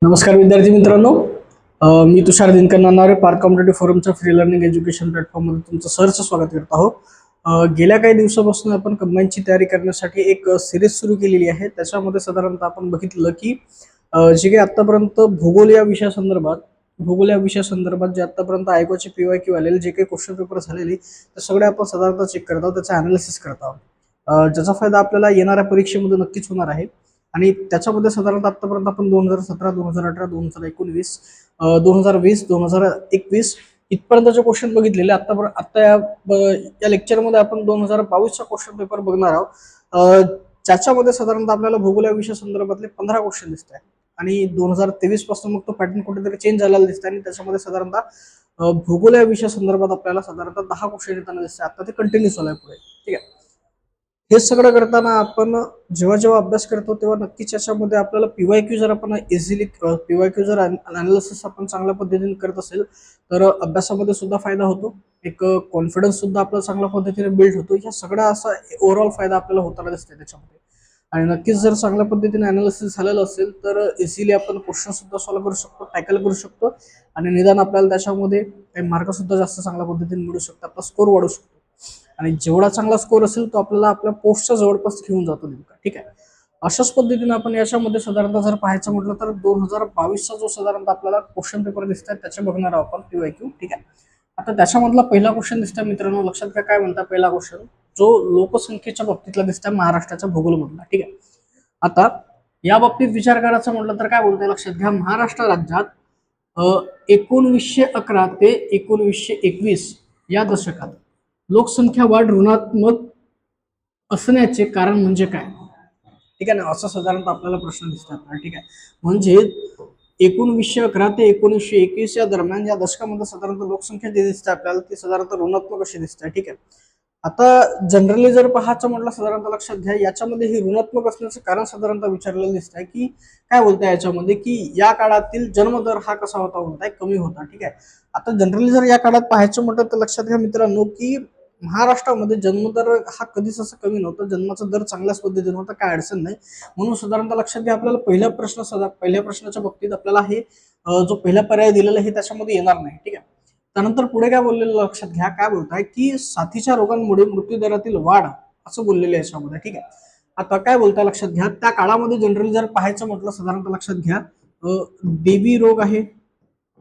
नमस्कार विद्यार्थी मित्रांनो. मी तुषार दिनकर नानारे पार्क कॉम्पिटेटिव्ह फोरमच्या फ्री लर्निंग एज्युकेशन प्लॅटफॉर्ममध्ये तुमचं सहर्ष स्वागत करत आहोत. गेल्या काही दिवसापासून आपण कंबाईनची तयारी करण्यासाठी एक सिरीज सुरू केलेली आहे. त्याच्यामध्ये साधारणतः आपण बघितलं की जे काही आतापर्यंत भूगोल या विषयासंदर्भात जे आतापर्यंत आयोगाचे PYQ आलेले जे काही क्वेश्चन पेपर झालेले ते सगळे आपण साधारणतः चेक करत आहोत, त्याचा अनालिसिस करत आहोत. ज्याचा फायदा आपल्याला येणाऱ्या परीक्षेमध्ये नक्कीच होणार आहे. आणि त्याच्यामध्ये साधारणतः आतापर्यंत आपण 2017, 2018, 2019, 2020, 2021 इथपर्यंतचे क्वेश्चन बघितलेले. आता या लेक्चरमध्ये आपण 2022चा क्वेश्चन पेपर बघणार आहोत. ज्याच्यामध्ये साधारणतः आपल्याला भूगोल या विषया संदर्भातले 15 क्वेश्चन दिसत आहे. आणि 2023 पासून मग तो पॅटर्न कुठेतरी चेंज झालेला दिसत आहे आणि त्याच्यामध्ये साधारणतः भूगोल या विषया संदर्भात आपल्याला साधारणतः 10 क्वेश्चन येताना दिसते. आता ते कंटिन्यू चालू आहे पुढे. ठीक आहे. हे सगळं करताना आपण जेव्हा जेव्हा अभ्यास करतो तेव्हा नक्कीच याच्यामध्ये आपल्याला PYQ जर आपण इझिली PYQ जर अनालिसिस आपण चांगल्या पद्धतीने करत असेल तर अभ्यासामध्ये सुद्धा फायदा होतो. एक कॉन्फिडन्स सुद्धा आपला चांगल्या पद्धतीने बिल्ड होतो. ह्या सगळा असा ओव्हरऑल फायदा आपल्याला होताना दिसतोय त्याच्यामध्ये. आणि नक्कीच जर चांगल्या पद्धतीने अनालिसिस झालेलं असेल तर इझिली आपण क्वेश्चन सुद्धा सॉल्व्ह करू शकतो, टॅकल करू शकतो आणि निदान आपल्याला त्याच्यामध्ये काही मार्क सुद्धा जास्त चांगल्या पद्धतीने मिळू शकतो, आपला स्कोर वाढू शकतो. आणि जेवढा चांगला स्कोर असेल तो आपल्याला आपल्या पोस्टच्या जवळपास घेऊन जातो नेमका. ठीक आहे. अशाच पद्धतीने आपण याच्यामध्ये साधारणतः जर पाहायचं म्हटलं तर 2022चा जो साधारणतः आपल्याला क्वेश्चन पेपर दिसतात त्याचे बघणार आहोत आपण PYQ. ठीक आहे. आता त्याच्यामधला पहिला क्वेश्चन दिसतोय मित्रांनो, लक्षात घ्या काय म्हणता. पहिला क्वेश्चन जो लोकसंख्येच्या बाबतीतला दिसतोय महाराष्ट्राच्या भूगोलमधला. ठीक आहे. आता या बाबतीत विचार करायचा म्हटलं तर काय बोलतोय लक्षात घ्या. महाराष्ट्र राज्यात 1911 ते 1921 या दशकात लोकसंख्या वाढ ऋणात्मक असण्याचे कारण म्हणजे काय. ठीक आहे ना, असा साधारणतः आपल्याला प्रश्न दिसतात. ठीक आहे. म्हणजे 1911 ते 1921 या दरम्यान या दशकामध्ये साधारणतः लोकसंख्या जी दिसते आपल्याला ती साधारणतः ऋणात्मक अशी दिसते. ठीक आहे. आता जनरली जर पाहायचं म्हटलं साधारणतः लक्षात घ्या याच्यामध्ये हे ऋणात्मक असण्याचं कारण साधारणतः विचारलेलं दिसत आहे की काय बोलताय याच्यामध्ये की या काळातील जन्मदर हा कसा होता, बोलताय कमी होता. ठीक आहे. आता जनरली जर या काळात पाहायचं म्हटलं तर लक्षात घ्या मित्रांनो की महाराष्ट्रामध्ये जन्मदर हा कधीच असं कमी नव्हता. जन्माचा दर चांगल्याच पद्धतीने होता, काय अडचण नाही. म्हणून साधारणतः लक्षात घ्या आपल्याला पहिल्या प्रश्नाच्या बाबतीत आपल्याला हे जो पहिला पर्याय दिलेला आहे त्याच्यामध्ये येणार नाही. ठीक आहे. त्यानंतर पुढे काय बोललेलं लक्षात घ्या, काय बोलताय की साथीच्या रोगांमुळे मृत्यूदरातील वाढ असं बोललेलं आहे याच्यामध्ये. ठीक आहे. आता काय बोलताय लक्षात घ्या, त्या काळामध्ये जनरली जर पाहायचं म्हटलं साधारणतः लक्षात घ्या देवी रोग आहे.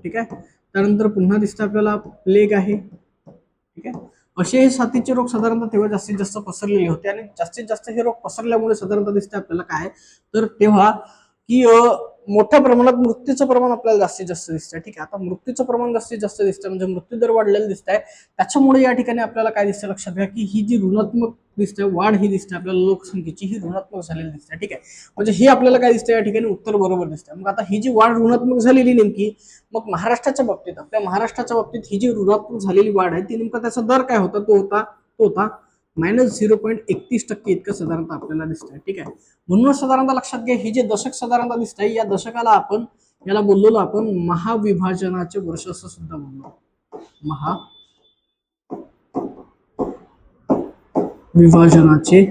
ठीक आहे. त्यानंतर पुन्हा दिसतं आपल्याला प्लेग आहे. ठीक आहे. असे हे साथीचे रोग साधारणतः तेव्हा जास्तीत जास्त पसरलेले होते आणि जास्तीत जास्त हे रोग पसरल्यामुळे साधारणतः दिसते आपल्याला काय तर तेव्हा की मोठ्या प्रमाणात मृत्यूचं प्रमाण आपल्याला जास्तीत जास्त दिसतंय. ठीक आहे. आता मृत्यूचं प्रमाण जास्तीत जास्त दिसतंय म्हणजे मृत्यूदर वाढलेलं दिसत आहे. त्याच्यामुळे या ठिकाणी आपल्याला काय दिसतं लक्षात घ्या की ही जी ऋणात्मक दिसते वाढ ही दिसते आपल्याला लोकसंख्येची ही ऋणात्मक झालेली दिसते. ठीक आहे. म्हणजे हे आपल्याला काय दिसतं या ठिकाणी उत्तर बरोबर दिसतं. मग आता ही जी वाढ ऋणात्मक झालेली नेमकी मग महाराष्ट्राच्या बाबतीत आपल्या महाराष्ट्राच्या बाबतीत ही जी ऋणात्मक झालेली वाढ आहे ती नेमका त्याचा दर काय होता तो होता -0.31% इतकं साधारणतः आपल्याला दिसतंय. ठीक आहे. म्हणून साधारणतः लक्षात घ्या ही जे दशक साधारणतः दिसत आहे या दशकाला आपण याला बोललो आपण महाविभाजनाचे वर्ष असं सुद्धा बोललो. महाविभाजनाचे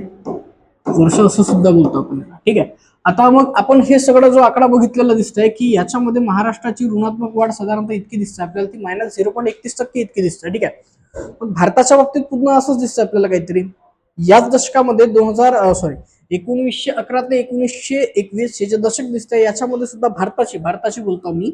वर्ष असं सुद्धा बोलतो आपण. ठीक आहे. आता मग आपण हे सगळं जो आकडा बघितलेला दिसतंय की याच्यामध्ये महाराष्ट्राची ऋणात्मक वाढ साधारणतः इतकी दिसते आपल्याला ती -0.31% इतकी दिसते. ठीक आहे. पण भारताच्या बाबतीत पुन्हा असंच दिसतं आपल्याला काहीतरी. याच दशकामध्ये 1911 ते 1921 हे जे दशक दिसतंय याच्यामध्ये सुद्धा भारताची बोलतो मी,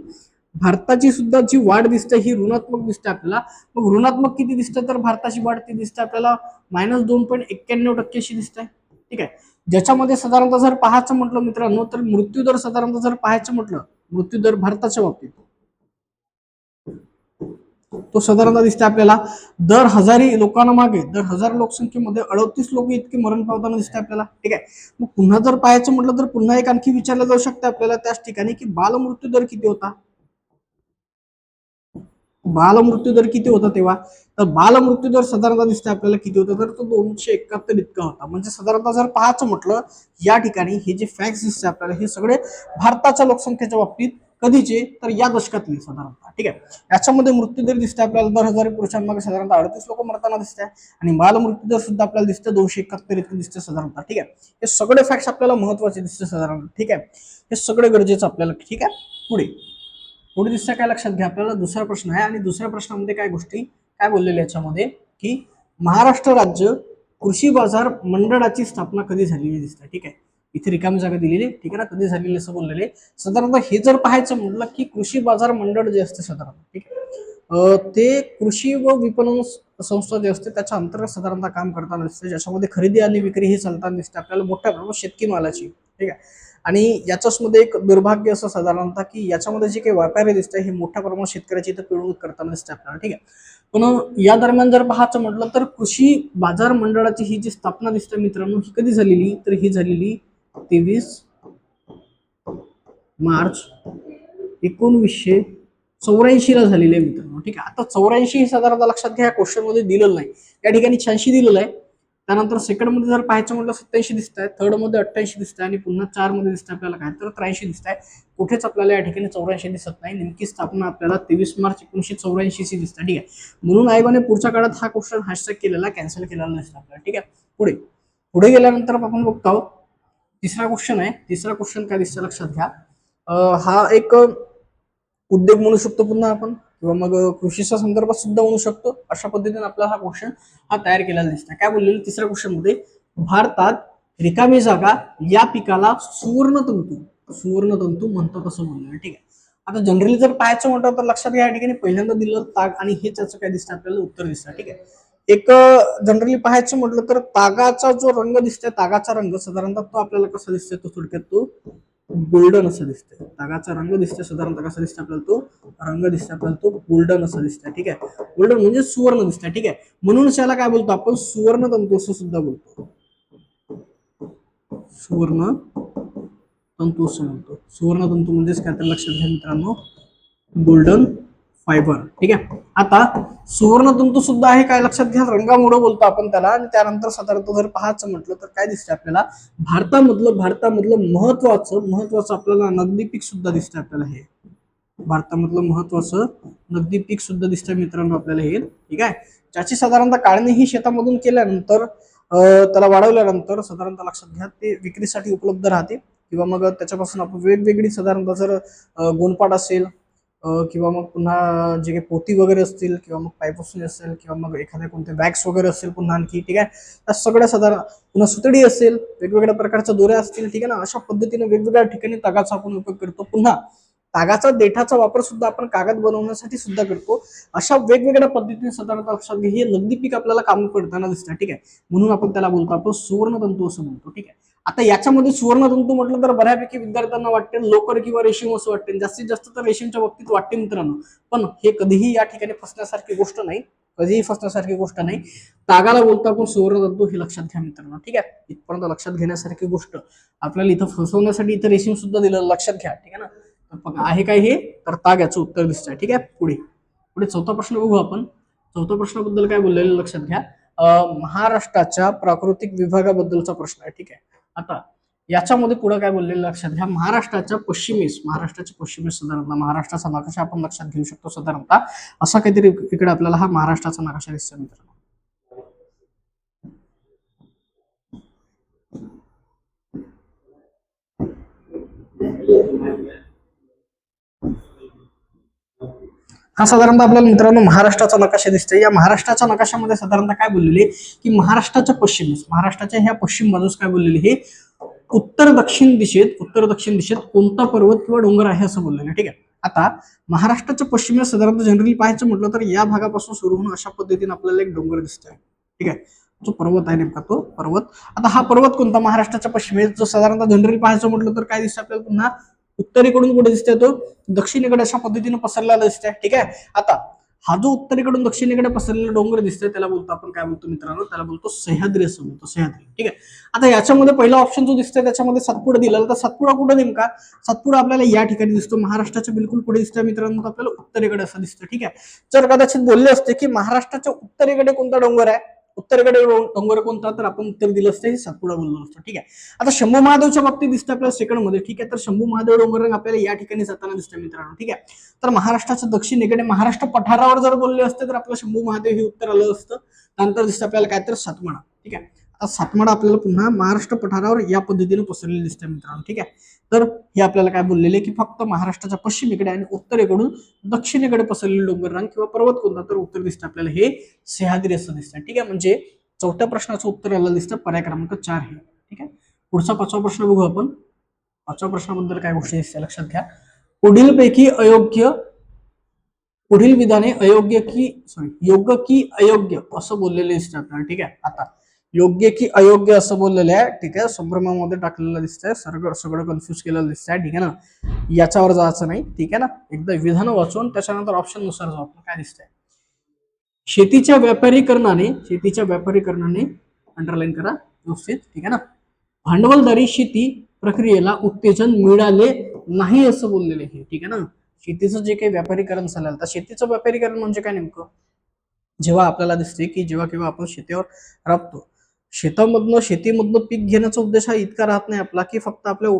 भारताची सुद्धा जी वाढ दिसते ही ऋणात्मक दिसते आपल्याला. मग ऋणात्मक किती दिसतं तर भारताची वाढ ती दिसते आपल्याला -2.91% अशी दिसते. ठीक आहे. ज्याच्यामध्ये साधारणतः जर पाहायचं म्हटलं मित्रांनो तर मृत्यूदर साधारणतः जर पाहायचं म्हटलं मृत्यूदर भारताच्या बाबतीत तो साधारणतः दिसते आपल्याला दर हजार लोकसंख्येमध्ये 38 लोक इतके मरण पावताना दिसते आपल्याला. ठीक आहे. मग पुन्हा जर पाहायचं म्हटलं तर पुन्हा एक आणखी विचारलं जाऊ शकतं आपल्याला त्याच ठिकाणी की बालमृत्यू दर किती होता. बालमृत्यू दर किती होता तेव्हा तर बालमृत्यू दर साधारणतः दिसते आपल्याला किती होता तर तो 271 इतका होता. म्हणजे साधारणतः जर पाहायचं म्हटलं या ठिकाणी हे जे फॅक्ट्स दिसते आपल्याला हे सगळे भारताच्या लोकसंख्येच्या बाबतीत कधीचे तर या दशकातली साधारणतः, ठीक आहे. याच्यामध्ये मृत्यूदर दिसते आपल्याला 10,000 पुरुषांमागे साधारणतः 38 लोक मरताना दिसते आणि बाल मृत्यूदर सुद्धा आपल्याला दिसते 271 इतके दिसते साधारणतः, ठीक आहे. हे सगळे फॅक्ट्स आपल्याला महत्वाचे दिसते साधारणतः, ठीक आहे. हे सगळे गरजेचं आपल्याला, ठीक आहे. पुढे पुढे दिसतं काय लक्षात घ्या आपल्याला, दुसरा प्रश्न आहे आणि दुसऱ्या प्रश्नामध्ये काय गोष्टी काय बोललेले याच्यामध्ये की महाराष्ट्र राज्य कृषी बाजार मंडळाची स्थापना कधी झालेली दिसते, ठीक आहे. इथे रिकामी जागा दिलेली, ठीक आहे ना, कधी झालेली असं बोललेले. साधारणतः हे जर पाहायचं म्हटलं की कृषी बाजार मंडळ जे असते साधारण, ठीक आहे, ते कृषी व विपणन संस्था जे असते त्याच्या अंतर्गत साधारणतः काम करताना दिसते, ज्याच्यामध्ये खरेदी आणि विक्री ही चालताना दिसते आपल्याला मोठ्या प्रमाणात शेतकी मालाची, ठीक आहे. आणि याच्यामध्ये एक दुर्भाग्य असं साधारणतः की याच्यामध्ये जे काही व्यापारी दिसते हे मोठ्या प्रमाणात शेतकऱ्याची इथं पिळवणूक करताना दिसते आपल्याला, ठीक आहे. पण या दरम्यान जर पाहायचं म्हटलं तर कृषी बाजार मंडळाची ही जी स्थापना दिसते मित्रांनो, ही कधी झालेली तर ही झालेली 23 मार्च 1984 ला झालेली आहे मित्रांनो, ठीक आहे. आता 84 हे साधारणतः लक्षात घ्या, क्वेश्चन मध्ये दिलेलं नाही, या ठिकाणी 86 दिलेलं आहे. त्यानंतर सेकंड मध्ये जर पाहायचं म्हटलं 87 दिसत आहे, थर्ड मध्ये 88 दिसत आहे आणि पुन्हा 4 मध्ये दिसत आहे आपल्याला काय तर 83 दिसत आहे. कुठेच आपल्याला या ठिकाणी 84 दिसत नाही. नेमकी स्थापना आपल्याला 23 मार्च 1984 ची दिसते, ठीक आहे. म्हणून आयोगाने पुढच्या काळात हा क्वेश्चन हॅशटॅग केलेला, कॅन्सल केलेला दिसतो आपल्याला, ठीक आहे. पुढे पुढे गेल्यानंतर आपण बघतो तिसरा क्वेश्चन आहे. तिसरा क्वेश्चन काय दिसतं लक्षात घ्या, हा एक उद्योग म्हणू शकतो पुन्हा आपण किंवा मग कृषीच्या संदर्भात सुद्धा म्हणू शकतो. अशा पद्धतीने आपला हा क्वेश्चन हा तयार केलेला दिसतो. काय बोललेलं तिसऱ्या क्वेश्चन मध्ये, भारतात रिकामी जागा या पिकाला सुवर्णतंतू म्हणतात असं बोललेलं, ठीक आहे. आता जनरली जर पाहायचं म्हटलं तर लक्षात घ्या या ठिकाणी पहिल्यांदा दिलं ताग आणि हे त्याचं काय दिसतं आपल्याला उत्तर दिसतं, ठीक आहे. एक जनरली पाहायचं म्हटलं तर तागाचा जो रंग दिसतोय, तागाचा रंग साधारणतः तो आपल्याला कसा दिसतोय, तो थोडक्यात तो गोल्डन असं दिसतंय. तागाचा रंग दिसतोय साधारणतः कसा दिसतोय आपल्याला, तो रंग दिसतोय आपल्याला तो गोल्डन असं दिसतंय, ठीक आहे. गोल्डन म्हणजे सुवर्ण दिसतंय, ठीक आहे. म्हणून त्याला काय बोलतो आपण सुवर्ण तंतू असं सुद्धा बोलतो, सुवर्ण तंतू असं म्हणतो. सुवर्ण तंतू म्हणजेच काय तर लक्षात घ्या मित्रांनो, गोल्डन फायबर, ठीक आहे. आता सुवर्ण तंतू सुद्धा आहे काय लक्षात घ्या, रंगामुळे बोलतो आपण त्याला. आणि त्यानंतर साधारणतः जर पाहायचं म्हटलं तर काय दिसतं आपल्याला, भारतामधलं महत्वाचं आपल्याला नगदी पीक सुद्धा दिसतं आपल्याला. हे भारतामधलं महत्वाचं नगदी पीक सुद्धा दिसतं मित्रांनो आपल्याला हे, ठीक आहे. ज्याची साधारणतः काढणी ही शेतामधून केल्यानंतर त्याला वाढवल्यानंतर साधारणतः लक्षात घ्या ते विक्रीसाठी उपलब्ध राहते किंवा मग त्याच्यापासून आपण वेगवेगळी साधारणतः जर गोणपाट असेल किंवा मग पुन्हा जे काही पोती वगैरे असतील किंवा मग पायपुसणी असेल किंवा मग एखाद्या कोणत्या बॅग्स वगैरे असतील पुन्हा आणखी, ठीक आहे. त्या सगळ्या साधारण पुन्हा सुतडी असेल, वेगवेगळ्या प्रकारच्या दोऱ्या असतील, ठीक आहे ना. अशा पद्धतीने वेगवेगळ्या ठिकाणी तागाचा आपण उपयोग करतो. पुन्हा तागाचा देठाचा वापर सुद्धा आपण कागद बनवण्यासाठी सुद्धा करतो. अशा वेगवेगळ्या पद्धतीने साधारणतः लक्षात घ्या हे नगदी पीक आपल्याला काम करताना दिसतं, ठीक आहे. म्हणून आपण त्याला बोलतो आपण सुवर्णतंतू असं म्हणतो, ठीक आहे. आता याच्यामध्ये सुवर्णतंतू म्हटलं तर बऱ्यापैकी विद्यार्थ्यांना वाटते लोकर किंवा रेशीम असं वाटते, जास्तीत जास्त तर रेशीमच्या बाबतीत वाटते मित्रांनो. पण हे कधीही या ठिकाणी फसण्यासारखी गोष्ट नाही, कधीही फसण्यासारखी गोष्ट नाही. तागाला बोलतो आपण सुवर्णतंतू, हे लक्षात घ्या मित्रांनो, ठीक आहे. इथपर्यंत लक्षात घेण्यासारखी गोष्ट. आपल्याला इथं फसवण्यासाठी इथं रेशीम सुद्धा दिलं, लक्षात घ्या, ठीक आहे ना. आहे काय हे तर ताग याचं उत्तर दिसतंय, ठीक आहे. पुढे पुढे चौथा प्रश्न बघू आपण. चौथ्या प्रश्नाबद्दल काय बोललेलं लक्षात घ्या, महाराष्ट्राच्या प्राकृतिक विभागाबद्दलचा प्रश्न आहे, ठीक आहे. आता याच्यामध्ये पुढे काय बोललेलं लक्षात घ्या, महाराष्ट्राच्या पश्चिमेस साधारणतः महाराष्ट्राचा नकाशा आपण लक्षात घेऊ शकतो साधारणतः असा काहीतरी इकडे आपल्याला हा महाराष्ट्राचा नकाशा दिसतो मित्रांनो. हा साधारणतः आपल्याला मित्रांनो महाराष्ट्राचा नकाशा दिसतोय. या महाराष्ट्राच्या नकाशामध्ये साधारणतः काय बोललेले की महाराष्ट्राच्या ह्या पश्चिम बाजूस काय बोललेले, हे उत्तर दक्षिण दिशेत कोणता पर्वत किंवा डोंगर आहे असं बोललेलं, ठीक आहे. आता महाराष्ट्राच्या पश्चिमेस साधारणतः जनरली पाहायचं म्हटलं तर या भागापासून सुरू होऊन अशा पद्धतीने आपल्याला एक डोंगर दिसतोय, ठीक आहे. जो पर्वत आहे नेमका तो पर्वत. आता हा पर्वत कोणता महाराष्ट्राच्या पश्चिमेस जो साधारणतः जनरली पाहायचं म्हटलं तर काय दिसतं आपल्याला, पुन्हा उत्तरेकडून कुठे दिसतोय तो दक्षिणेकडे अशा पद्धतीने पसरलेला दिसतोय, ठीक आहे. आता हा जो उत्तरेकडून दक्षिणेकडे पसरलेला डोंगर दिसतोय त्याला बोलतो आपण काय बोलतो मित्रांनो, त्याला बोलतो सह्याद्री असं बोलतो, सह्याद्री, ठीक आहे. आता याच्यामध्ये पहिला ऑप्शन जो दिसतोय त्याच्यामध्ये सातपुडा दिलेला, तर सातपुडा कुठे नेमका, सातपुडा आपल्याला या ठिकाणी दिसतो, महाराष्ट्राच्या बिलकुल पुढे दिसतोय मित्रांनो, आपल्याला उत्तरेकडे असं दिसतं, ठीक आहे. जर कदाचित बोलले असते की महाराष्ट्राच्या उत्तरेकडे कोणता डोंगर आहे उत्तरेकडे डोंगर कोणता, तर आपण उत्तर दिलं असतं हे सातपुडा बोललो असतो. ठीक आहे. आता शंभू महादेवच्या बाबतीत दिसतं आपल्याला सेकंड मध्ये. ठीक आहे. तर शंभू महादेव डोंगररंग आपल्याला या ठिकाणी जाताना दिसतं मित्रांनो. ठीक आहे. तर महाराष्ट्राच्या दक्षिणेकडे महाराष्ट्र पठारावर जर बोलले असते तर आपलं शंभू महादेव हे उत्तर आलं असतं. त्यानंतर दिसतं आपल्याला काय, तर सातमाळा. ठीक आहे. आता सातमाळा आपल्याला पुन्हा महाराष्ट्र पठारावर या पद्धतीने पसरलेलं दिसतं मित्रांनो. ठीक आहे. तर हे आपल्याला काय बोललेले की फक्त महाराष्ट्राच्या पश्चिमेकडे आणि उत्तरेकडून दक्षिणेकडे पसरलेले डोंगररांग किंवा पर्वत कोणता, तर उत्तर दिसतं आपल्याला हे सह्याद्री असं दिसतं. ठीक आहे. म्हणजे चौथ्या प्रश्नाचं उत्तर याला दिसतं पर्याय क्रमांक 4 हे. ठीक आहे. पुढचा 5वा प्रश्न बघू आपण. 5व्या प्रश्नाबद्दल काय गोष्टी दिसतात लक्षात घ्या. पुढील विधाने अयोग्य की योग्य की अयोग्य असं बोललेले दिसतं आपल्याला. ठीक आहे. आता योग्य की अयोग्य असं बोललेलं आहे. ठीक आहे. संभ्रमामध्ये टाकलेलं दिसतंय, सगळं कन्फ्युज केलेलं दिसतंय. ठीक आहे ना. याच्यावर जायचं नाही. ठीक आहे ना. एकदा विधान वाचून त्याच्यानंतर ऑप्शन नुसार जाऊ. काय दिसतंय, शेतीच्या व्यापारीकरणाने अंडरलाईन करा व्यवस्थित. ठीक आहे ना. भांडवलदारी शेती प्रक्रियेला उत्तेजन मिळाले नाही असं बोललेले हे. ठीक आहे ना. शेतीचं जे काही व्यापारीकरण झालं, तर शेतीचं व्यापारीकरण म्हणजे काय नेमकं, जेव्हा आपल्याला दिसते की जेव्हा केव्हा आपण शेतीवर राबतो, शेतीमधनं पीक घेण्याचा उद्देश हा इतका राहत नाही आपला की फक्त आपल्या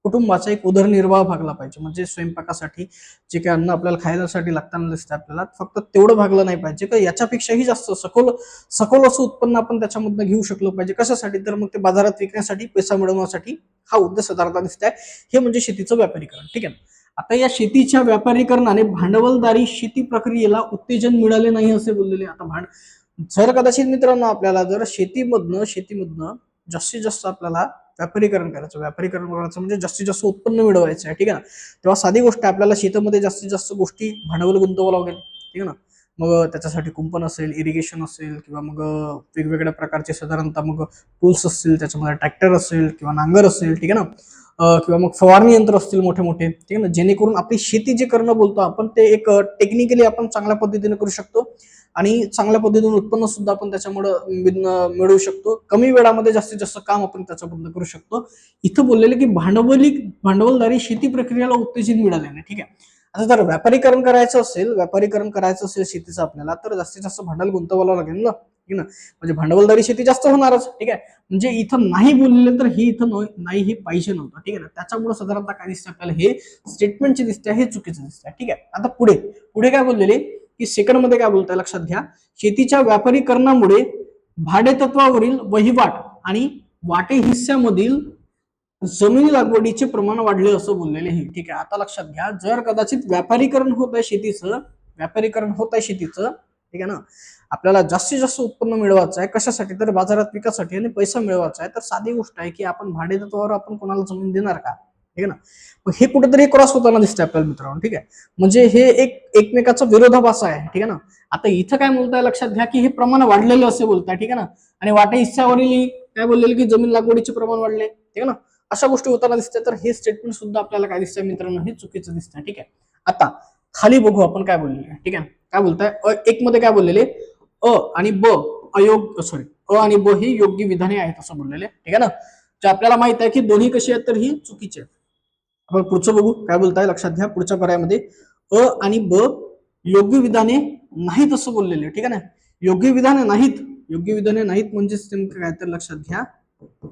कुटुंबाचा एक उदरनिर्वाह भागला पाहिजे, म्हणजे स्वयंपाकासाठी जे काही अन्न आपल्याला खायसाठी लागताना दिसतं आपल्याला फक्त तेवढं भागलं नाही पाहिजे, तर याच्यापेक्षाही जास्त सखोल असं उत्पन्न आपण त्याच्यामधनं घेऊ शकलो पाहिजे. कशासाठी, तर मग ते बाजारात विकण्यासाठी, पैसा मिळवण्यासाठी हा उद्देश साधारणतः दिसत आहे. हे म्हणजे शेतीचं व्यापारीकरण. ठीक आहे. आता या शेतीच्या व्यापारीकरणाने भांडवलदारी शेती प्रक्रियेला उत्तेजन मिळाले नाही असे बोललेले. आता जर कदाचित मित्रांनो आपल्याला जर शेतीमधनं जास्तीत जास्त आपल्याला व्यापारीकरण करायचं म्हणजे जास्तीत जास्त उत्पन्न मिळवायचं आहे. ठीक आहे ना. तेव्हा साधी गोष्ट आहे, आपल्याला शेतामध्ये जास्तीत जास्त गोष्टी भांडवल गुंतवावं लागेल. ठीक आहे ना. मग त्याच्यासाठी कुंपण असेल, इरिगेशन असेल, किंवा मग वेगवेगळ्या प्रकारचे साधारणतः मग टूल्स असतील, त्याच्यामध्ये ट्रॅक्टर असेल किंवा नांगर असेल. ठीक आहे ना. किंवा मग फवारणी यंत्र असतील मोठे मोठे. ठीक आहे ना. जेणेकरून आपली शेती जे करणं बोलतो आपण ते एक टेक्निकली आपण चांगल्या पद्धतीने करू शकतो आणि चांगल्या पद्धतीने उत्पन्न सुद्धा आपण त्याच्यामुळे मिळवू शकतो. कमी वेळामध्ये जास्तीत जास्त काम आपण त्याच्याबद्दल करू शकतो. इथं बोललेले की भांडवलदारी शेती प्रक्रियेला उत्तेजन मिळाले नाही. ठीक आहे. आता जर व्यापारीकरण करायचं असेल शेतीचं आपल्याला, तर जास्तीत जास्त भांडवल गुंतवावं लागेल ना. ठीक ना. म्हणजे भांडवलदारी शेती जास्त होणारच. ठीक आहे. म्हणजे इथं नाही बोललेलं तर हे इथं नाही हे पाहिजे नव्हतं. ठीक आहे ना. त्याच्यामुळे साधारणतः काय दिसतं आपल्याला, हे स्टेटमेंट जे दिसते हे चुकीचं दिसतंय. ठीक आहे. आता पुढे काय बोललेले की सेकंड मध्ये काय बोलताय लक्षात घ्या. शेतीच्या व्यापारीकरणामुळे भाडेतत्वावरील वहिवाट आणि वाटे हिस्स्यामधील जमीन लागवडीचे प्रमाण वाढले असं बोललेले हे. ठीक आहे. आता लक्षात घ्या, जर कदाचित व्यापारीकरण होत आहे शेतीचं, ठीक आहे ना, आपल्याला जास्तीत जास्त उत्पन्न मिळवायचं आहे, कशासाठी, तर बाजारात विकासाठी आणि पैसा मिळवायचा आहे, तर साधी गोष्ट आहे की आपण भाडेतत्वावर आपण कोणाला जमीन देणार का. ठीक आहे ना. मग हे कुठेतरी क्रॉस होताना दिसतंय आपल्याला मित्रांनो. ठीक आहे. म्हणजे हे एकमेकाचा विरोधाभास आहे. ठीक आहे ना. आता इथं काय बोलताय लक्षात घ्या की हे प्रमाण वाढलेलं असे बोलताय. ठीक आहे ना. आणि वाटे हिस्सावरील काय बोललेलं की जमीन लागवडीचे प्रमाण वाढले. ठीक आहे ना. अशा गोष्टी होताना दिसतात. तर हे स्टेटमेंट सुद्धा आपल्याला काय दिसतंय मित्रांनो, हे चुकीचं दिसतंय. ठीक आहे. आता खाली बघू आपण काय बोललेलं. ठीक आहे. काय बोलताय, एक मध्ये काय बोललेले, आणि अ आणि ब ही योग्य विधाने आहेत असं बोललेले. ठीक आहे ना. जे आपल्याला माहित आहे की दोन्ही कशी आहेत, तर ही चुकीची आहेत. आपण पुढचं बघू काय बोलताय लक्षात घ्या. पुढच्या पर्यायामध्ये अ आणि ब योग्य विधाने नाहीत असं बोललेले. ठीक आहे ना. योग्य विधाने नाहीत म्हणजेच नेमकं काय, तर लक्षात घ्या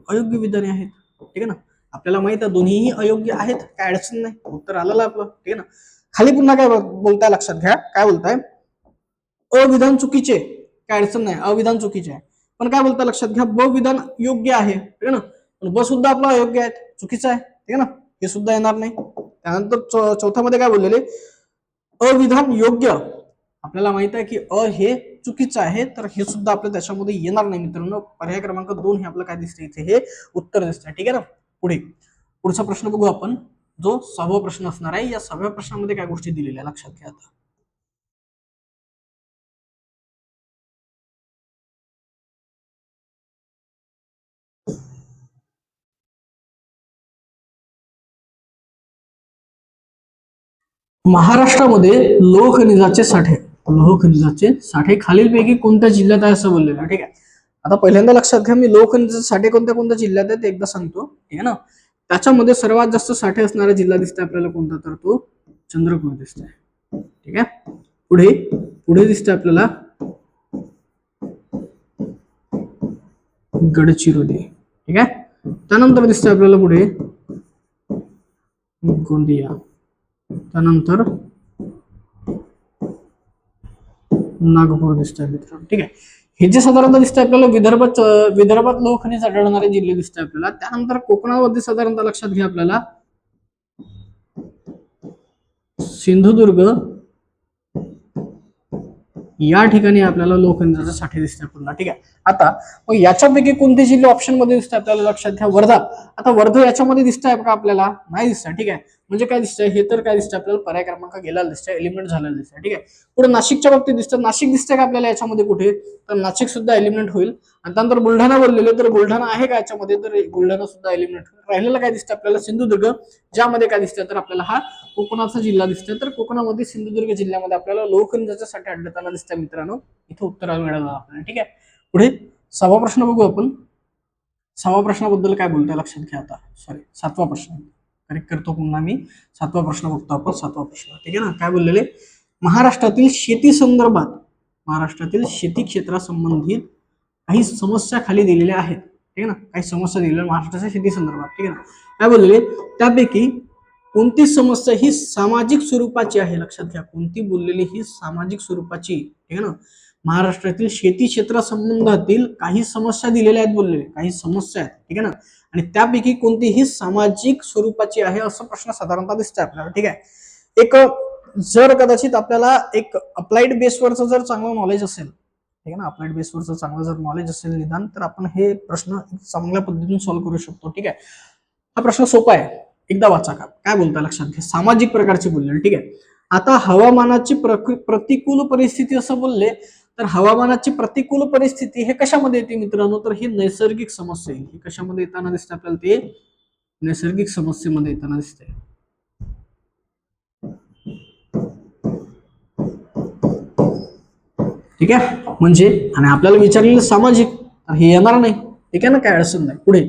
अयोग्य विधाने आहेत. ठीक आहे ना. आपल्याला माहित आहे दोन्हीही अयोग्य आहेत, काय अडचण नाही, उत्तर आलेलं आपलं. ठीक आहे ना. खाली पुन्हा काय बोलताय लक्षात घ्या. काय बोलताय, अविधान चुकीचे, काय अडचण नाही, अविधान चुकीचे आहे. पण काय बोलताय लक्षात घ्या, ब विधान योग्य आहे. ठीक आहे ना. पण ब सुद्धा आपलं अयोग्य आहे, चुकीचं आहे. ठीक आहे ना. हे सुद्धा येणार नाही. त्यानंतर चौथ्यामध्ये काय बोललेले, अविधान योग्य, आपल्याला माहित आहे की हे चुकीचं आहे, तर हे सुद्धा आपलं त्याच्यामध्ये येणार नाही मित्रांनो. पर्याय क्रमांक 2 हे आपलं काय दिसतंय इथे, हे उत्तर दिसतंय. ठीक आहे ना. पुढचा प्रश्न बघू आपण, जो 6वा प्रश्न असणार आहे. या 6व्या प्रश्नामध्ये काय गोष्टी दिलेल्या लक्षात घ्या. आता महाराष्ट्रामध्ये लोहखनिजाचे साठे खालीलपैकी कोणत्या जिल्ह्यात आहे असं बोललेलं. ठीक आहे. आता पहिल्यांदा लक्षात घ्या, मी लोहखनिजाचे साठे कोणत्या कोणत्या जिल्ह्यात आहेत ते एकदा सांगतो. ठीक आहे ना. त्याच्यामध्ये सर्वात जास्त साठे असणारा जिल्हा दिसतोय आपल्याला कोणता, तर तो चंद्रपूर दिसतोय. ठीक आहे. पुढे दिसतोय आपल्याला गडचिरोली, ठीक आहे. त्यानंतर दिसतंय आपल्याला पुढे गोंदिया, त्यानंतर नागपूर दिसतंय मित्रांनो, ठीक आहे. हे जे साधारणतः दिसतंय आपल्याला विदर्भात लोहखनिज आढळणारे जिल्हे दिसतंय आपल्याला. त्यानंतर कोकणामध्ये साधारणतः लक्षात घ्या आपल्याला सिंधुदुर्ग या ठिकाणी आपल्याला लोहखनिजाचा साठे दिसतोय पुन्हा, ठीक आहे. आता मग याच्यापैकी कोणते जिल्हे ऑप्शन मध्ये दिसतंय आपल्याला लक्षात घ्या. वर्धा. आता वर्धा याच्यामध्ये दिसतंय का आपल्याला? नाही दिसतंय, ठीक आहे. म्हणजे काय दिसतंय, हे तर काय दिसतंय आपल्याला पर्याय क्रमांक गेलेला दिसतंय, एलिमिनेट झालेला दिसतंय, ठीक आहे. पुढे नाशिकच्या बाबतीत दिसतं. नाशिक दिसतंय का आपल्याला याच्यामध्ये कुठे? तर नाशिक सुद्धा एलिमिनेट होईल. आणि त्यानंतर बुलढाणा बोललेले, तर बुलढाणा आहे का याच्यामध्ये? तर बुलढाणा सुद्धा एलिमिनेट होईल. राहिलेलं काय दिसतं आपल्याला? सिंधुदुर्ग, ज्यामध्ये काय दिसतंय तर आपल्याला हा कोकणाचा जिल्हा दिसतोय. तर कोकणामध्ये सिंधुदुर्ग जिल्ह्यामध्ये आपल्याला लोहखनिजाच्या साठे आढळताना दिसतंय मित्रांनो. इथे उत्तर मिळालं आपल्याला, ठीक आहे. पुढे 6वा प्रश्न बघू आपण. 6व्या प्रश्नाबद्दल काय बोलतोय लक्षात घ्या. आता सॉरी 7वा प्रश्न करेक्ट करतो पुन्हा मी. 7वा प्रश्न बघतो आपण. 7वा प्रश्न, ठीक आहे ना. काय बोललेले? महाराष्ट्रातील शेती संदर्भात, महाराष्ट्रातील शेती क्षेत्रासंबंधित काही समस्या खाली दिलेल्या आहेत, ठीक आहे ना. काही समस्या दिलेल्या महाराष्ट्राच्या शेती संदर्भात, ठीक आहे ना. काय बोललेले? त्यापैकी कोणती समस्या ही सामाजिक स्वरूपाची आहे? लक्षात घ्या, कोणती बोललेली ही सामाजिक स्वरूपाची, ठीक आहे ना. महाराष्ट्रातील शेती क्षेत्रासंबंधातील काही समस्या दिलेल्या आहेत बोललेले, काही समस्या आहेत, ठीक आहे ना. आणि त्यापैकी कोणतीही सामाजिक स्वरूपाची आहे असं प्रश्न साधारणतः दिसतंय आपल्याला, ठीक आहे. एक जर कदाचित आपल्याला एक अप्लाइड बेसवरचं जर चांगलं नॉलेज असेल, ठीक आहे ना, अप्लाइड बेसवरचं चांगलं जर नॉलेज असेल निदान, तर आपण हे प्रश्न चांगल्या पद्धतीने सॉल्व्ह करू शकतो, ठीक आहे. हा प्रश्न सोपा आहे, एकदा वाचा का. काय बोलता लक्षात घ्या, सामाजिक प्रकारचे बोलले, ठीक आहे. आता हवामानाची प्रतिकूल परिस्थिती असं बोलले, तर हवामानाची प्रतिकूल परिस्थिती हे कशामध्ये येते मित्रांनो? तर ही नैसर्गिक समस्या आहे. ही कशामध्ये येताना दिसते आपल्याला? ते नैसर्गिक समस्येमध्ये येताना दिसते, ठीक आहे. म्हणजे आणि आपल्याला विचारलेलं सामाजिक, तर हे येणार नाही, ठीक आहे ना, काय अडचण नाही. पुढे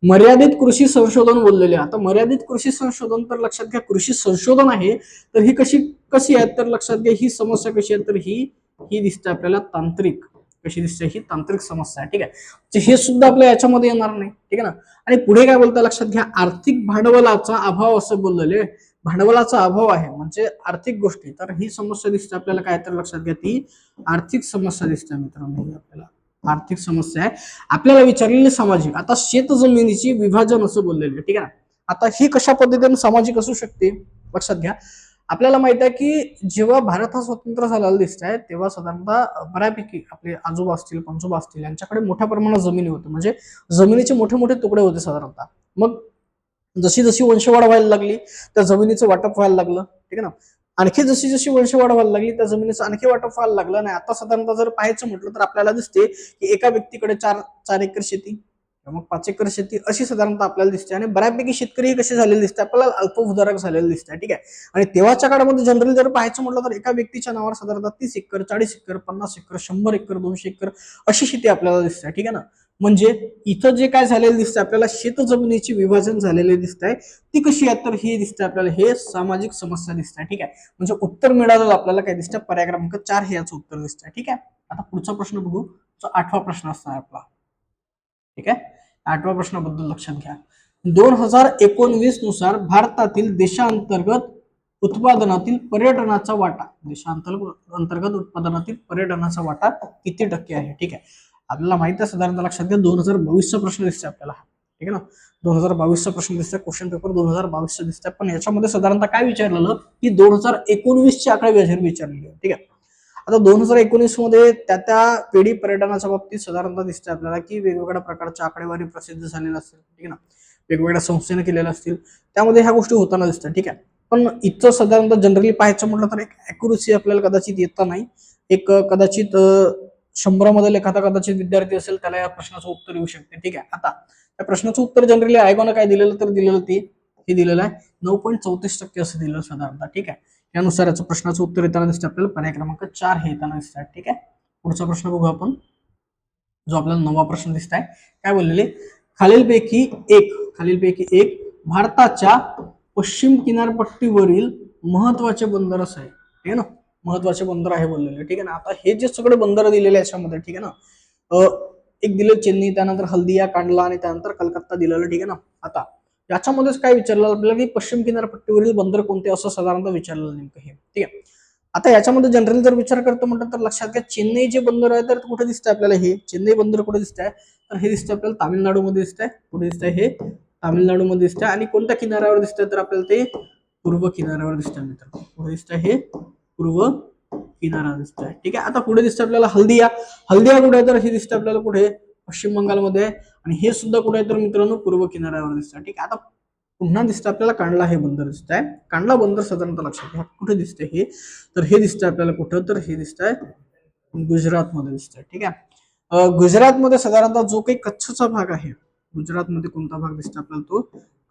मर्यादित कृषी संशोधन बोललेले. आता मर्यादित कृषी संशोधन, तर लक्षात घ्या कृषी संशोधन आहे, तर ही कशी कशी आहे? तर लक्षात घ्या ही समस्या कशी आहे, तर ही ही दिसते आपल्याला तांत्रिक. कशी दिसते? ही तांत्रिक समस्या आहे, ठीक आहे. हे सुद्धा आपल्या याच्यामध्ये येणार नाही, ठीक आहे ना. आणि पुढे काय बोलता लक्षात घ्या, आर्थिक भांडवलाचा अभाव असं बोललेले. भांडवलाचा अभाव आहे म्हणजे आर्थिक गोष्टी, तर ही समस्या दिसते आपल्याला काय? तर लक्षात घ्या ती आर्थिक समस्या दिसते मित्रांनो, आपल्याला आर्थिक समस्या आहे. आपल्याला विचारलेली सामाजिक, आता शेत जमिनीची विभाजन असं बोललेले, ठीक आहे ना. आता ही कशा पद्धतीने सामाजिक असू शकते? लक्षात घ्या, आपल्याला माहित आहे की जेव्हा भारत हा स्वतंत्र झालेला दिसत आहे, तेव्हा साधारणतः बऱ्यापैकी आपले आजोबा असतील, पंजोबा असतील, यांच्याकडे मोठ्या प्रमाणात जमिनी होती, म्हणजे जमिनीचे मोठे मोठे तुकडे होते साधारणतः. मग जशी जशी वंशवाढ व्हायला लागली, त्या जमिनीचं वाटप व्हायला लागलं, ठीक आहे ना. आणखी जशी जशी वंशवाढ व्हायला लागली, त्या जमिनीचं आणखी वाटप व्हायला लागलं. नाही आता साधारणतः जर पाहायचं म्हटलं तर आपल्याला दिसते की एका व्यक्तीकडे 4 एकर शेती, मग 5 एकर शेती अशी साधारणतः आपल्याला दिसते. आणि बऱ्यापैकी शेतकरी कसे झालेले दिसते आपल्याला? अल्पभूधारक झालेले दिसते, ठीक आहे. आणि तेव्हाच्या काळामध्ये जनरली जर पाहायचं म्हटलं तर एका व्यक्तीच्या नावावर साधारणतः 30 acre, 40 acre, 50 acre, 100 acre, 200 acre अशी शेती आपल्याला दिसते, ठीक आहे ना. म्हणजे इथं जे काय झालेलं दिसतंय आपल्याला, शेत जमिनीचे विभाजन झालेले दिसत आहे. ती कशी आहे? तर हे दिसते आपल्याला, हे सामाजिक समस्या दिसत आहे, ठीक आहे. म्हणजे उत्तर मिळालं आपल्याला काय दिसतं? पर्याय क्रमांक 4 हे याचं उत्तर दिसतंय, ठीक आहे. आता पुढचा प्रश्न बघू, जो 8वा प्रश्न असणार आपला, ठीक आहे. 8व्या प्रश्नाबद्दल लक्षात घ्या. 2019 नुसार भारतातील देशांतर्गत उत्पादनातील पर्यटनाचा वाटा, देशांतर्गत उत्पादनातील पर्यटनाचा वाटा किती टक्के आहे? ठीक आहे. आपल्याला माहिती आहे साधारणतः, लक्षात घ्या 2022चा प्रश्न दिसतोय आपल्याला, ठीक आहे ना. 2022चा प्रश्न दिसतोय, क्वेश्चन पेपर 2022चा दिसतोय. पण याच्यामध्ये साधारणतः काय विचारलेलं की 2019ची आकडे विचारलेली, ठीक आहे. आता 2019 मध्ये त्या पेढी पर्यटनाच्या बाबतीत साधारणतः दिसतंय आपल्याला की वेगवेगळ्या प्रकारच्या आकडेवारी प्रसिद्ध झालेल्या असतील, ठीक आहे ना, वेगवेगळ्या संस्थेने केलेल्या असतील, त्यामध्ये ह्या गोष्टी होताना दिसतात, ठीक आहे. पण इथं साधारणतः जनरली पाहायचं म्हटलं तर एक अॅक्युरसी आपल्याला कदाचित येत नाही. एक कदाचित 100 मधील एखादा कदाचित विद्यार्थी असेल त्याला या प्रश्नाचं उत्तर येऊ शकते, ठीक आहे. आता या प्रश्नाचं उत्तर जनरली आयोगानं काय दिलेलं, तर दिलेलं ते हे दिलेलं आहे 9.34% असं दिलेलं साधारणतः, ठीक आहे. त्यानुसार याचं प्रश्नाचं उत्तर येताना दिसतं आपल्याला पर्याय क्रमांक 4 हे येताना दिसतात, ठीक आहे. पुढचा प्रश्न बघू आपण, जो आपल्याला 9वा प्रश्न दिसत आहे. काय बोललेले? खालीलपैकी एक भारताच्या पश्चिम किनारपट्टीवरील महत्वाचे बंदर असं आहे, ठीक आहे ना. महत्वाचे बंदर आहे बोललेले, ठीक आहे ना. आता हे जे सगळे बंदर दिलेले याच्यामध्ये, ठीक आहे ना, एक दिलं चेन्नई, त्यानंतर हल्दिया, कांडला आणि त्यानंतर कलकत्ता दिलेलं. ठीक आहे ना. आता याच्यामध्येच काय विचारलं आपल्याला की पश्चिम किनारपट्टीवरील बंदर कोणते असं साधारणतः विचारलं नेमकं हे. ठीक आहे. आता याच्यामध्ये जनरली जर विचार करतो म्हटलं तर लक्षात घ्या, चेन्नई जे बंदर आहे तर कुठे दिसतंय आपल्याला, हे चेन्नई बंदर कुठे दिसतंय, तर हे दिसतंय आपल्याला तामिळनाडूमध्ये दिसतंय. कुठे दिसतंय, हे तामिळनाडूमध्ये दिसतंय. आणि कोणत्या किनाऱ्यावर दिसतंय तर आपल्याला ते पूर्व किनाऱ्यावर दिसतंय मित्रांनो. कुठे दिसतंय, हे पूर्व किनारा दिसतंय. ठीक आहे. आता पुढे दिसतंय आपल्याला हल्दिया. हल्दिया कुठे आहे तर हे दिसतंय आपल्याला कुठे, पश्चिम बंगालमध्ये. आणि हे सुद्धा कुठे आहे तर मित्रांनो पूर्व किनाऱ्यावर दिसतंय. ठीक आहे. आता पुन्हा दिसतं आपल्याला कांडला हे बंदर दिसतंय. कांडला बंदर साधारणतः लक्षात घ्या कुठे दिसतंय हे, तर हे दिसतंय आपल्याला कुठं, तर हे दिसतंय गुजरातमध्ये दिसतंय. ठीक आहे. गुजरातमध्ये साधारणतः जो काही कच्छचा भाग आहे, गुजरातमध्ये कोणता भाग दिसतोय आपल्याला, तो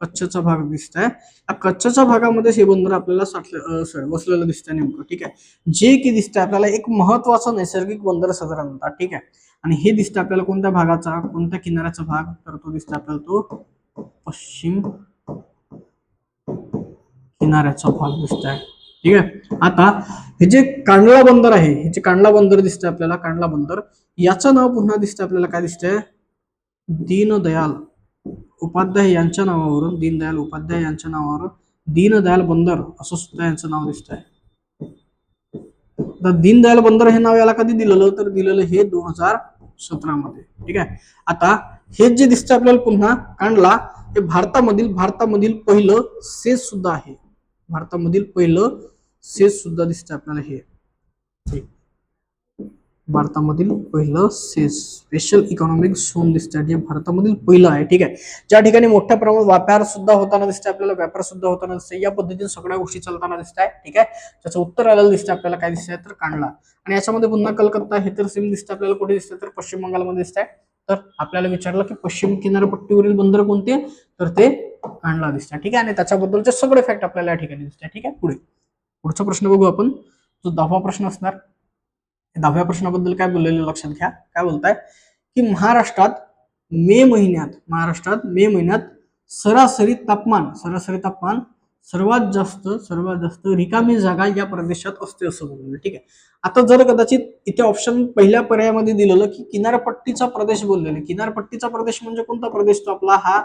कच्छचा भाग दिसतोय. या कच्छच्या भागामध्ये हे बंदर आपल्याला वसलेलं दिसतंय नेमकं. ठीक आहे. जे की दिसतंय आपल्याला एक महत्वाचं नैसर्गिक बंदर साधारणतः. ठीक आहे. आणि हे दिसतं आपल्याला कोणत्या भागाचा, कोणत्या किनाऱ्याचा भाग, तर तो दिसतोय आपल्याला तो पश्चिम किनाऱ्याचा भाग दिसतोय. ठीक आहे. आता हे जे कांडला बंदर आहे, हे जे कांडला बंदर दिसतंय आपल्याला, कांडला बंदर, याचं नाव पुन्हा दिसतंय आपल्याला काय दिसतंय, दीनदयाल उपाध्याय यांच्या नावावरून, दीनदयाल उपाध्याय यांच्या नावावरून दीनदयाल बंदर असं सुद्धा यांचं नाव दिसतंय. तर दीनदयाल बंदर हे नाव याला कधी दिलेलं, तर दिलेलं हे 2017 मध्ये. ठीक आहे. आता हे जे दिसतं आपल्याला पुन्हा कांडला, हे भारतामधील पहिलं सेज सुद्धा आहे. भारतामधील पहिलं सेज सुद्धा दिसतं आपल्याला हे. भारतामधील पहिलं सेज, स्पेशल इकॉनॉमिक झोन दिसतंय, जे भारतामधील पहिलं आहे. ठीक आहे. ज्या ठिकाणी मोठ्या प्रमाणात व्यापार सुद्धा होताना दिसतंय आपल्याला, व्यापार सुद्धा होताना दिसतंय. या पद्धतीने सगळ्या गोष्टी चालताना दिसत. ठीक आहे. त्याचं उत्तर आलेलं दिसतंय आपल्याला, काय दिसतंय तर कांडला. आणि याच्यामध्ये पुन्हा कलकत्ता हे तर सेम दिसतं आपल्याला. कुठे दिसतंय तर पश्चिम बंगालमध्ये दिसतंय. तर आपल्याला विचारलं की पश्चिम किनारपट्टीवरील बंदर कोणते, तर ते कांडला दिसतंय. ठीक आहे. आणि त्याच्याबद्दलचे सगळे फॅक्ट आपल्याला या ठिकाणी दिसतंय. ठीक आहे. पुढचा प्रश्न बघू आपण, जो 10वा प्रश्न असणार. 10व्या प्रश्नाबद्दल काय बोललेलं लक्षात घ्या. काय बोलताय की महाराष्ट्रात मे महिन्यात सरासरी तापमान सर्वात जास्त रिकामी जागा या प्रदेशात असते असं बोललेलं. ठीक आहे. आता जर कदाचित इथे ऑप्शन पहिल्या पर्यायामध्ये दिलेलं की किनारपट्टीचा प्रदेश बोललेलं, किनारपट्टीचा प्रदेश म्हणजे कोणता प्रदेश, तो आपला हा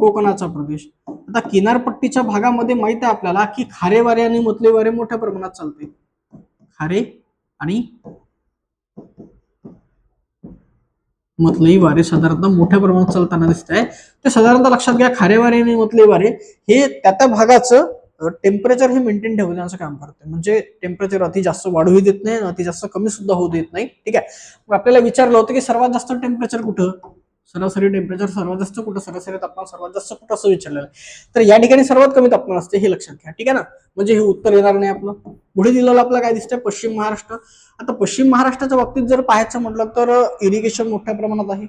कोकणाचा प्रदेश. आता किनारपट्टीच्या भागामध्ये माहित आहे आपल्याला की खारे वारे आणि मतले वारे मोठ्या प्रमाणात चालते. खारे आणि मतलई वारे साधारणतः मोठ्या प्रमाणात चालताना दिसत आहे. ते साधारणतः लक्षात घ्या, खारे वारे आणि मतलई वारे हे त्या भागाचं टेम्परेचर हे मेंटेन ठेवण्याचं काम करते. म्हणजे टेम्परेचर अति जास्त वाढूही देत नाही, अति जास्त कमी सुद्धा होऊ देत नाही. ठीक आहे. मग आपल्याला विचारलं होतं की सर्वात जास्त टेम्परेचर कुठं, सरासरी टेम्परेचर सर्वात जास्त कुठं, सरासरी तापमान सर्वात जास्त कुठं असं विचारलेलं आहे. तर या ठिकाणी सर्वात कमी तापमान असते हे लक्षात घ्या. ठीक आहे ना. म्हणजे हे उत्तर येणार नाही आपलं. पुढे दिलेलं आपलं काय दिसतंय, पश्चिम महाराष्ट्र. आता पश्चिम महाराष्ट्राच्या बाबतीत जर पाहायचं म्हटलं तर इरिगेशन मोठ्या प्रमाणात आहे.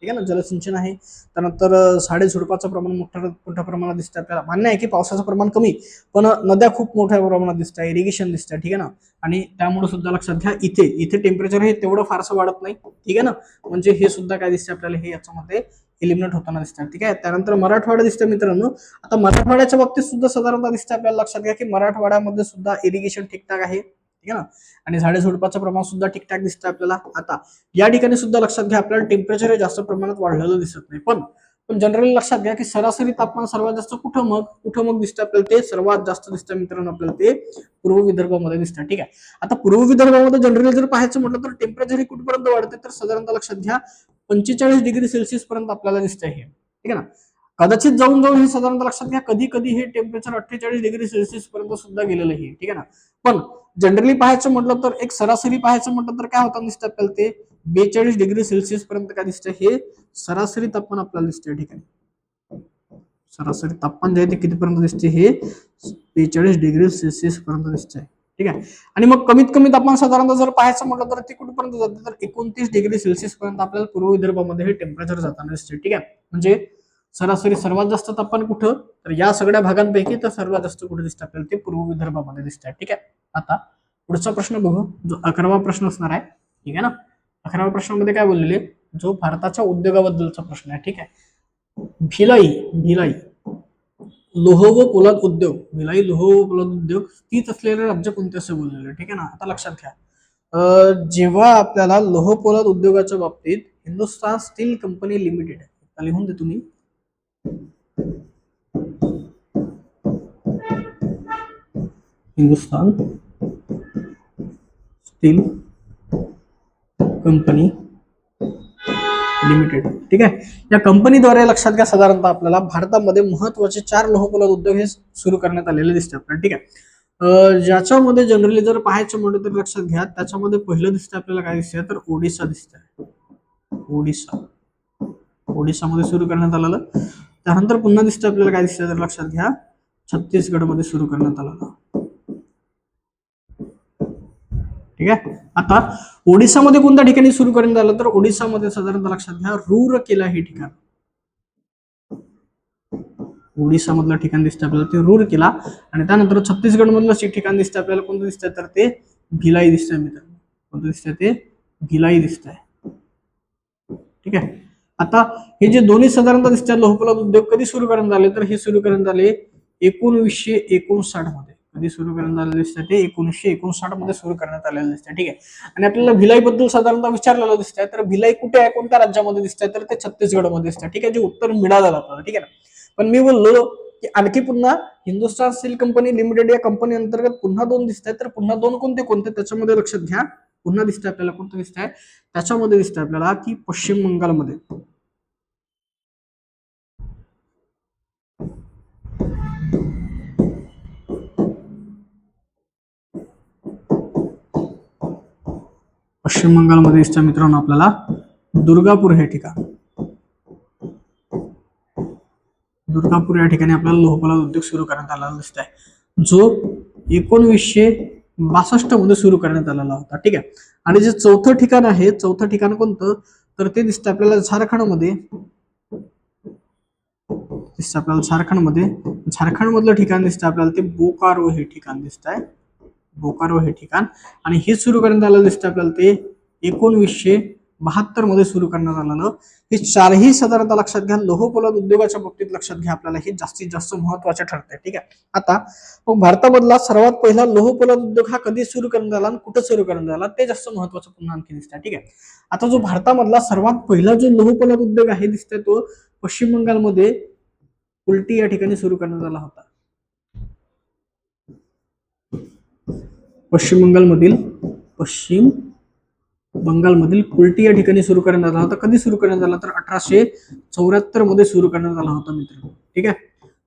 ठीक आहे ना. जलसिंचन आहे. त्यानंतर झाडेझुडपाचं प्रमाण मोठ्या प्रमाणात दिसतं आपल्याला. मान्य आहे की पावसाचं प्रमाण कमी, पण नद्या खूप मोठ्या प्रमाणात दिसतात, इरिगेशन दिसतं. ठीक आहे ना. आणि त्यामुळे सुद्धा लक्षात घ्या इथे टेम्परेचर हे तेवढं फारसं वाढत नाही. ठीक आहे ना. म्हणजे हे सुद्धा काय दिसतं आपल्याला, हे याच्यामध्ये एलिमिनेट होताना दिसतात. ठीक आहे. त्यानंतर मराठवाडा दिसतं मित्रांनो. आता मराठवाड्याच्या बाबतीत सुद्धा साधारणतः दिसतं आपल्याला. लक्षात घ्या की मराठवाड्यामध्ये सुद्धा इरिगेशन ठीकठाक आहे. ठीक आहे ना. आणि झाडेझुडपाचं प्रमाण सुद्धा ठीकठाक दिसतं आपल्याला. आता या ठिकाणी सुद्धा लक्षात घ्या आपल्याला टेम्परेचर हे जास्त प्रमाणात वाढलेलं दिसत नाही. पण जनरली लक्षात घ्या की सरासरी तापमान सर्वात जास्त कुठं मग दिसतं आपल्याला, ते सर्वात जास्त दिसतं मित्रांनो आपल्याला, ते पूर्व विदर्भामध्ये दिसतं. ठीक आहे. आता पूर्व विदर्भामध्ये जनरली जर पाहायचं म्हटलं तर टेम्परेचर हे कुठपर्यंत वाढते, तर साधारणतः लक्षात घ्या 45 डिग्री सेल्सिअस पर्यंत आपल्याला दिसतंय हे. ठीक आहे ना. कदाचित जाऊन हे साधारणतः लक्षात घ्या कधी कधी हे टेम्परेचर 48 डिग्री सेल्सिअस पर्यंत सुद्धा गेलेलं आहे. ठीक आहे ना. पण जनरली पाहायचं म्हटलं तर एक सरासरी पाहायचं म्हटलं तर काय होतं दिसतं आपल्याला, ते 42 डिग्री सेल्सिअस पर्यंत काय दिसतं, हे सरासरी तापमान आपल्याला दिसतं. ठीक आहे. सरासरी तापमान जे आहे ते कितीपर्यंत दिसते, हे 42 डिग्री सेल्सिअस पर्यंत दिसतंय. ठीक आहे. आणि मग कमीत कमी तापमान साधारणतः जर पाहायचं म्हटलं तर ते कुठपर्यंत जाते, तर 29 डिग्री सेल्सिअस पर्यंत आपल्याला पूर्व विदर्भामध्ये हे टेम्परेचर जाताना दिसते. ठीक आहे. म्हणजे सरासरी सर्वात जास्त तापमान कुठं, तर या सगळ्या भागांपैकी तर सर्वात जास्त कुठे दिसतं आपल्याला, ते पूर्व विदर्भामध्ये दिसतं. ठीक आहे. आता पुढचा प्रश्न बघू, जो 11वा प्रश्न असणार आहे. ठीक आहे ना. 11व्या प्रश्नामध्ये काय बोललेले, जो भारताच्या उद्योगाबद्दलचा प्रश्न आहे. ठीक आहे. भिलाई लोह व पोलाद उद्योग, भिलाई लोह व पोलाद उद्योग स्थित असलेले राज्य कोणते असं बोललेलं. ठीक आहे ना. आता लक्षात घ्या, जेव्हा आपल्याला लोह पोलाद उद्योगाच्या बाबतीत हिंदुस्थान स्टील कंपनी लिमिटेड, लिहून दे तुम्ही. Hindustan steel company limited. ठीक आहे. या कंपनीद्वारे लक्षात घ्या साधारणतः आपल्याला भारतामध्ये महत्वाचे 4 लोहपोलाद उद्योग हे सुरू करण्यात आलेले दिसते आपल्याला. ठीक आहे. ज्याच्यामध्ये जनरली जर पाहायचं म्हटलं तर लक्षात घ्या, त्याच्यामध्ये पहिलं दिसतंय आपल्याला काय दिसतंय तर ओडिशा दिसतंय. ओडिशामध्ये सुरू करण्यात आलेलं. त्यानंतर पुन्हा दिसतंय आपल्याला काय दिसतंय तर लक्षात घ्या, छत्तीसगडमध्ये सुरू करण्यात आलेलं. ठीक आहे. आता ओडिशामध्ये कोणत्या ठिकाणी सुरू करण्यात आलं तर ओडिशामध्ये साधारणतः लक्षात घ्या रूरकेला हे ठिकाण. ओडिशामधलं ठिकाण दिसतंय आपल्याला ते रूरकेला. आणि त्यानंतर छत्तीसगड मधलं ठिकाण दिसतंय आपल्याला कोणतं दिसतंय तर ते भिलाई दिसतंय मित्रांनो. कोणतं दिसतंय ते भिलाई दिसतंय. ठीक आहे. आता हे जे दोन्ही साधारणतः दिसतात लोहपोलाद उद्योग कधी सुरू करण्यात आले तर हे सुरू करण्यात आले 1959 मध्ये. कधी सुरू करण्यात आलेले दिसतं ते 1959 मध्ये सुरू करण्यात आलेलं दिसतं. ठीक आहे. आणि आपल्याला भिलाई बद्दल साधारणतः विचारलेलं दिसतंय तर भिलाई कुठे आहे, कोणत्या राज्यामध्ये दिसतंय तर ते छत्तीसगड मध्ये दिसतंय. ठीक आहे. जे उत्तर मिळालं आपल्याला. ठीक आहे ना. पण मी बोललो की आणखी पुन्हा हिंदुस्थान स्टील कंपनी लिमिटेड या कंपनी अंतर्गत पुन्हा 2 दिसत आहेत. तर पुन्हा 2 कोणते त्याच्यामध्ये लक्षात घ्या. पुन्हा दिसतंय आपल्याला कोणतं दिसतंय त्याच्यामध्ये दिसतंय आपल्याला की पश्चिम बंगालमध्ये. पश्चिम बंगालमध्ये दिसतंय मित्रांनो आपल्याला दुर्गापूर हे ठिकाण. दुर्गापूर या ठिकाणी आपल्याला लोहपोलाद उद्योग सुरू करण्यात आलेला दिसतंय, जो 1962 मध्ये सुरू करण्यात आलेला होता. ठीक आहे. आणि जे चौथं ठिकाण आहे, चौथं ठिकाण कोणतं तर ते दिसतंय आपल्याला झारखंडमध्ये. दिसतंय आपल्याला झारखंडमध्ये. झारखंड मधलं ठिकाण दिसतंय आपल्याला ते बोकारो हे ठिकाण दिसतंय. बोकारो हे ठिकाण. आणि हे सुरू करण्यात आलेलं दिसतंय आपल्याला ते 1972 मध्ये सुरू करण्यात आलेलं. हे चारही साधारणतः लक्षात घ्या लोहपोलाद उद्योगाच्या बाबतीत लक्षात घ्या आपल्याला हे जास्तीत जास्त महत्वाचे ठरते. ठीक आहे. आता भारतामधला सर्वात पहिला लोहपोलाद उद्योग हा कधी सुरू करण्यात आला आणि कुठे सुरू करण्यात आला ते जास्त महत्वाचं पुन्हा आणखी दिसतंय. ठीक आहे. आता जो भारतामधला सर्वात पहिला जो लोहपोलाद उद्योग आहे दिसतोय तो पश्चिम बंगालमध्ये कुल्टी या ठिकाणी सुरू करण्यात आला होता. पश्चिम बंगालमधील कुल्टी या ठिकाणी सुरू करण्यात आला होता. कधी सुरू करण्यात आला तर 1874 मध्ये सुरू करण्यात आला होता मित्रांनो. ठीक आहे.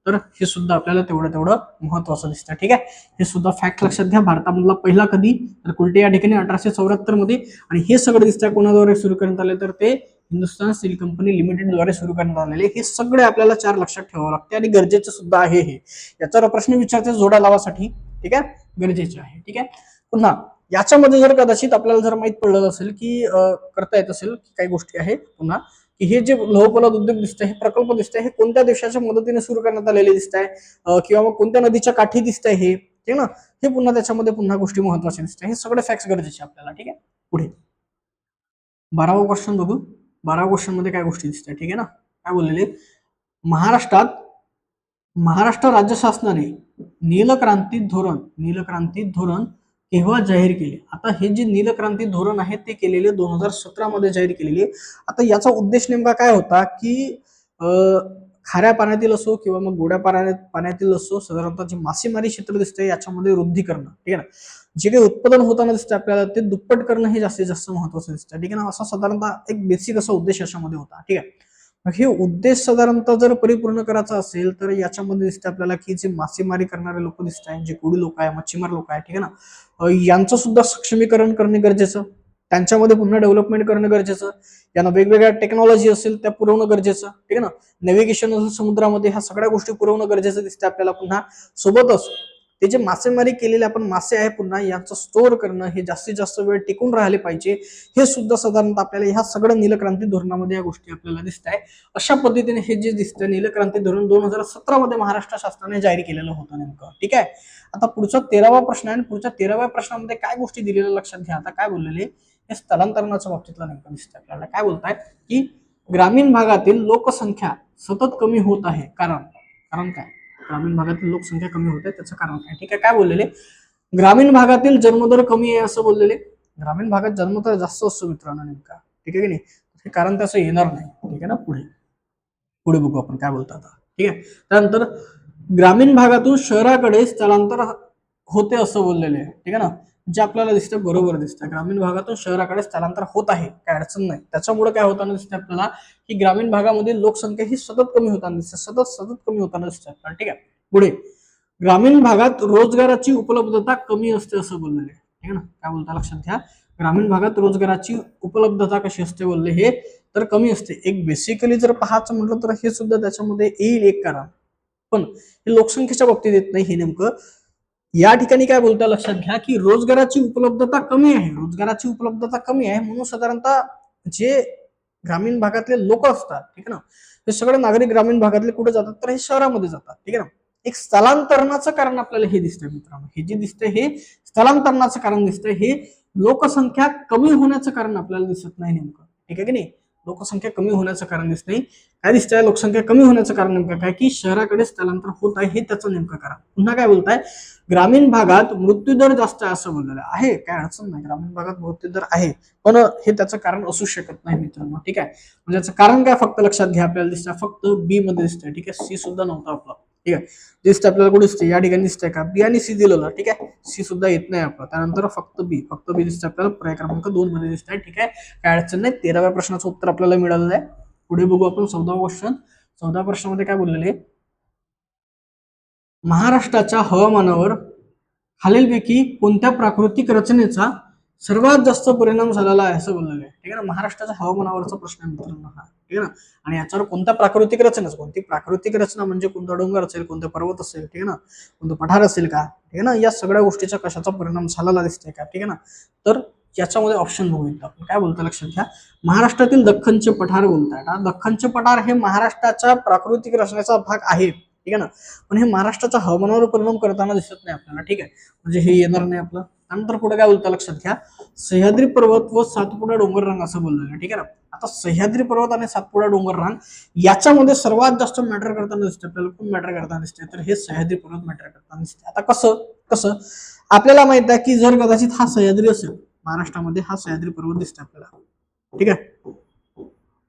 तर हे सुद्धा आपल्याला तेवढं महत्वाचं दिसतं. ठीक आहे. हे सुद्धा फॅक्ट लक्षात घ्या. भारतामधला पहिला कधी तर कुल्टी या ठिकाणी 1874 मध्ये. आणि हे सगळं दिसतंय कोणाद्वारे सुरू करण्यात आले तर ते हिंदुस्थान स्टील कंपनी लिमिटेड द्वारे सुरू करण्यात आलेले. हे सगळे आपल्याला 4 लक्षात ठेवावं लागते आणि गरजेचं सुद्धा आहे हे. याच्यावर प्रश्न विचारते जोडा लावासाठी. ठीक आहे. गरजेचे आहे. ठीक आहे. पुन्हा याच्यामध्ये जर कदाचित आपल्याला जर माहित पडलं असेल की करता येत असेल काही गोष्टी आहे पुन्हा की हे जे लोहपोलाद उद्योग दिसतंय हे प्रकल्प दिसतंय हे कोणत्या देशाच्या मदतीने सुरू करण्यात आलेले दिसतंय किंवा मग कोणत्या नदीच्या काठी दिसतंय हे. ठीक ना. हे पुन्हा त्याच्यामध्ये पुन्हा गोष्टी महत्वाच्या दिसतात. हे सगळे फॅक्ट्स गरजेचे आपल्याला. ठीक आहे. पुढे 12वा क्वेश्चन बघू. 12व्या क्वेश्चन मध्ये काय गोष्टी दिसतात. ठीक आहे ना. काय बोललेले महाराष्ट्र राज्य शासनाने नीलक्रांती धोरण केव्हा जाहीर केले. आता हे जे नीलक्रांती धोरण आहे ते केलेले 2017 मध्ये जाहीर केलेले. आता याचा उद्देश नेमका काय होता की खाऱ्या पाण्यातील असो किंवा मग गोड्या पाण्यातील असो साधारणतः जे मासेमारी क्षेत्र दिसतंय याच्यामध्ये वृद्धी करणं. ठीक आहे ना. जे काही उत्पादन होताना दिसतं आपल्याला ते दुप्पट करणं हे जास्तीत जास्त महत्वाचं दिसतं. ठीक आहे ना. असा साधारणतः एक बेसिक असा उद्देश याच्यामध्ये होता. ठीक आहे. हे उद्देश साधारणतः जर परिपूर्ण करायचा असेल तर याच्यामध्ये दिसतं आपल्याला की जे मासेमारी करणारे लोक दिसत आहेत, जे कोळी लोक आहे, मच्छीमार लोक आहे. ठीक आहे ना. यांचं सुद्धा सक्षमीकरण करणे गरजेचं. त्यांच्यामध्ये पुन्हा डेव्हलपमेंट करणं गरजेचं. यांना वेगवेगळ्या टेक्नॉलॉजी असेल त्या पुरवणं गरजेचं. ठीक आहे ना. नेव्हिगेशन असेल समुद्रामध्ये ह्या सगळ्या गोष्टी पुरवणं गरजेचं दिसतं आपल्याला. पुन्हा सोबतच ते जे मासेमारी केलेले आपण मासे आहे पुन्हा यांचं स्टोअर करणं हे जास्तीत जास्त वेळ टिकून राहिले पाहिजे. हे सुद्धा साधारणतः आपल्याला ह्या सगळ्या नीलक्रांती धोरणामध्ये या गोष्टी आपल्याला दिसत आहे. अशा पद्धतीने हे जे दिसतं नीलक्रांती धोरण 2017 मध्ये महाराष्ट्र शासनाने जाहीर केलेलं होतं नेमकं. ठीक आहे. आता पुढचा 13वा प्रश्न आहे. पुढच्या 13व्या प्रश्नामध्ये काय गोष्टी दिलेल्या लक्षात घ्या. आता काय बोललेले हे स्थलांतरणाच्या बाबतीतला नेमकं दिसतं आपल्याला. काय बोलतायत की ग्रामीण भागातील लोकसंख्या सतत कमी होत आहे. कारण काय ग्रामीण भागातील लोकसंख्या कमी होत आहे त्याचं कारण काय. ठीक आहे. काय बोललेले ग्रामीण भागातील जन्मदर कमी आहे असं बोललेले. ग्रामीण भागात जन्मदर जास्त असतो मित्रांनो नेमका. ठीक आहे की नाही. हे कारण त्याचं येणार नाही. ठीक आहे ना. पुढे पुढे बघू आपण काय बोलतात आता. ठीक आहे. त्यानंतर ग्रामीण भागातून शहराकडे स्थलांतर होते असं बोललेले आहे. ठीक आहे ना. जे आपल्याला दिसतं बरोबर दिसतं, ग्रामीण भागातून शहराकडे स्थलांतर होत आहे, काय अडचण नाही. त्याच्यामुळे काय होताना दिसतं आपल्याला की ग्रामीण भागामध्ये लोकसंख्या ही सतत कमी होताना दिसते, सतत सतत कमी होताना दिसते आपल्याला. ठीक आहे. पुढे ग्रामीण भागात रोजगाराची उपलब्धता कमी असते असं बोललेले आहे. ठीक आहे ना. काय बोलता लक्षात घ्या. ग्रामीण भागात रोजगाराची उपलब्धता कशी असते बोलले हे तर कमी असते. एक बेसिकली जर पाहायचं म्हटलं तर हे सुद्धा त्याच्यामध्ये येईल एक कारण, पण हे लोकसंख्येच्या बाबतीत येत नाही. हे नेमकं या ठिकाणी काय बोलता लक्षात घ्या की रोजगाराची उपलब्धता कमी आहे, रोजगाराची उपलब्धता कमी आहे म्हणून साधारणतः जे ग्रामीण भागातले लोक असतात, ठीक आहे ना, हे सगळे नागरिक ग्रामीण भागातले कुठे जातात तर हे शहरामध्ये जातात. ठीक आहे ना. एक स्थलांतरणाचं कारण आपल्याला हे दिसतंय मित्रांनो, हे जे दिसतंय हे स्थलांतरणाचं कारण दिसतंय, हे लोकसंख्या कमी होण्याचं कारण आपल्याला दिसत नाही नेमकं. ठीक आहे की नाही. लोकसंख्या कमी होण्याचं कारण दिसत नाही. काय दिसतंय लोकसंख्या कमी होण्याचं कारण नेमकं काय की शहराकडे स्थलांतर होत आहे हे त्याचं नेमकं कारण. पुन्हा काय बोलताय ग्रामीण भागात मृत्यूदर जास्त आहे असं बोललेलं आहे. काय अडचण नाही, ग्रामीण भागात मृत्यूदर आहे, पण हे त्याचं कारण असू शकत नाही मित्रांनो. ठीक आहे. म्हणजे याचं कारण काय फक्त लक्षात घ्या, आपल्याला दिसतंय फक्त बी मध्ये दिसतंय. ठीक आहे. सी सुद्धा नव्हता आपला. ठीक आहे. दिसतंय आपल्याला कुठे दिसतंय या ठिकाणी दिसतंय का बी आणि सी दिलेलं. ठीक आहे. सी सुद्धा येत नाही आपलं. त्यानंतर फक्त बी दिसतंय आपल्याला पर्याय क्रमांक 2 मध्ये दिसतंय. ठीक आहे. काय अडचण नाही. 13व्या प्रश्नाचं उत्तर आपल्याला मिळालेलं आहे. पुढे बघू आपण 14वा क्वेश्चन. 14व्या प्रश्नामध्ये काय बोललेले महाराष्ट्राच्या हवामानावर खालीलपैकी कोणत्या प्राकृतिक रचनेचा सर्वात जास्त परिणाम झालेला आहे असं बोललेलं आहे. ठीक आहे ना. महाराष्ट्राच्या हवामानावरचा प्रश्न आहे मित्रांनो हा. ठीक आहे ना. आणि याच्यावर कोणत्या प्राकृतिक रचना, कोणती प्राकृतिक रचना म्हणजे कोणता डोंगर असेल, कोणते पर्वत असेल, ठीक आहे ना, कोणतं पठार असेल का, ठीक आहे ना, या सगळ्या गोष्टीचा कशाचा परिणाम झालेला दिसतोय का. ठीक आहे ना. तर याच्यामध्ये ऑप्शन बघू आपण काय बोलतो लक्षात घ्या. महाराष्ट्रातील दख्खनचे पठार बोलताय. दख्खनचे पठार हे महाराष्ट्राच्या प्राकृतिक रचनेचा भाग आहे. ठीक आहे ना. पण हे महाराष्ट्राच्या हवामानावर परिणाम करताना दिसत नाही आपल्याला. ठीक आहे. म्हणजे हे येणार नाही आपलं. त्यानंतर पुढे काय बोलता लक्षात घ्या. सह्याद्री पर्वत व सातपुडा डोंगर रांग असं बोललेलं. ठीक आहे ना. आता सह्याद्री पर्वत आणि सातपुडा डोंगर रांग याच्यामध्ये सर्वात जास्त मॅटर करताना दिसते आपल्याला. कोण मॅटर करताना दिसते तर हे सह्याद्री पर्वत मॅटर करताना दिसते. आता कसं कसं आपल्याला माहित आहे की जर कदाचित हा सह्याद्री असेल महाराष्ट्रामध्ये, हा सह्याद्री पर्वत दिसते आपल्याला. ठीक आहे.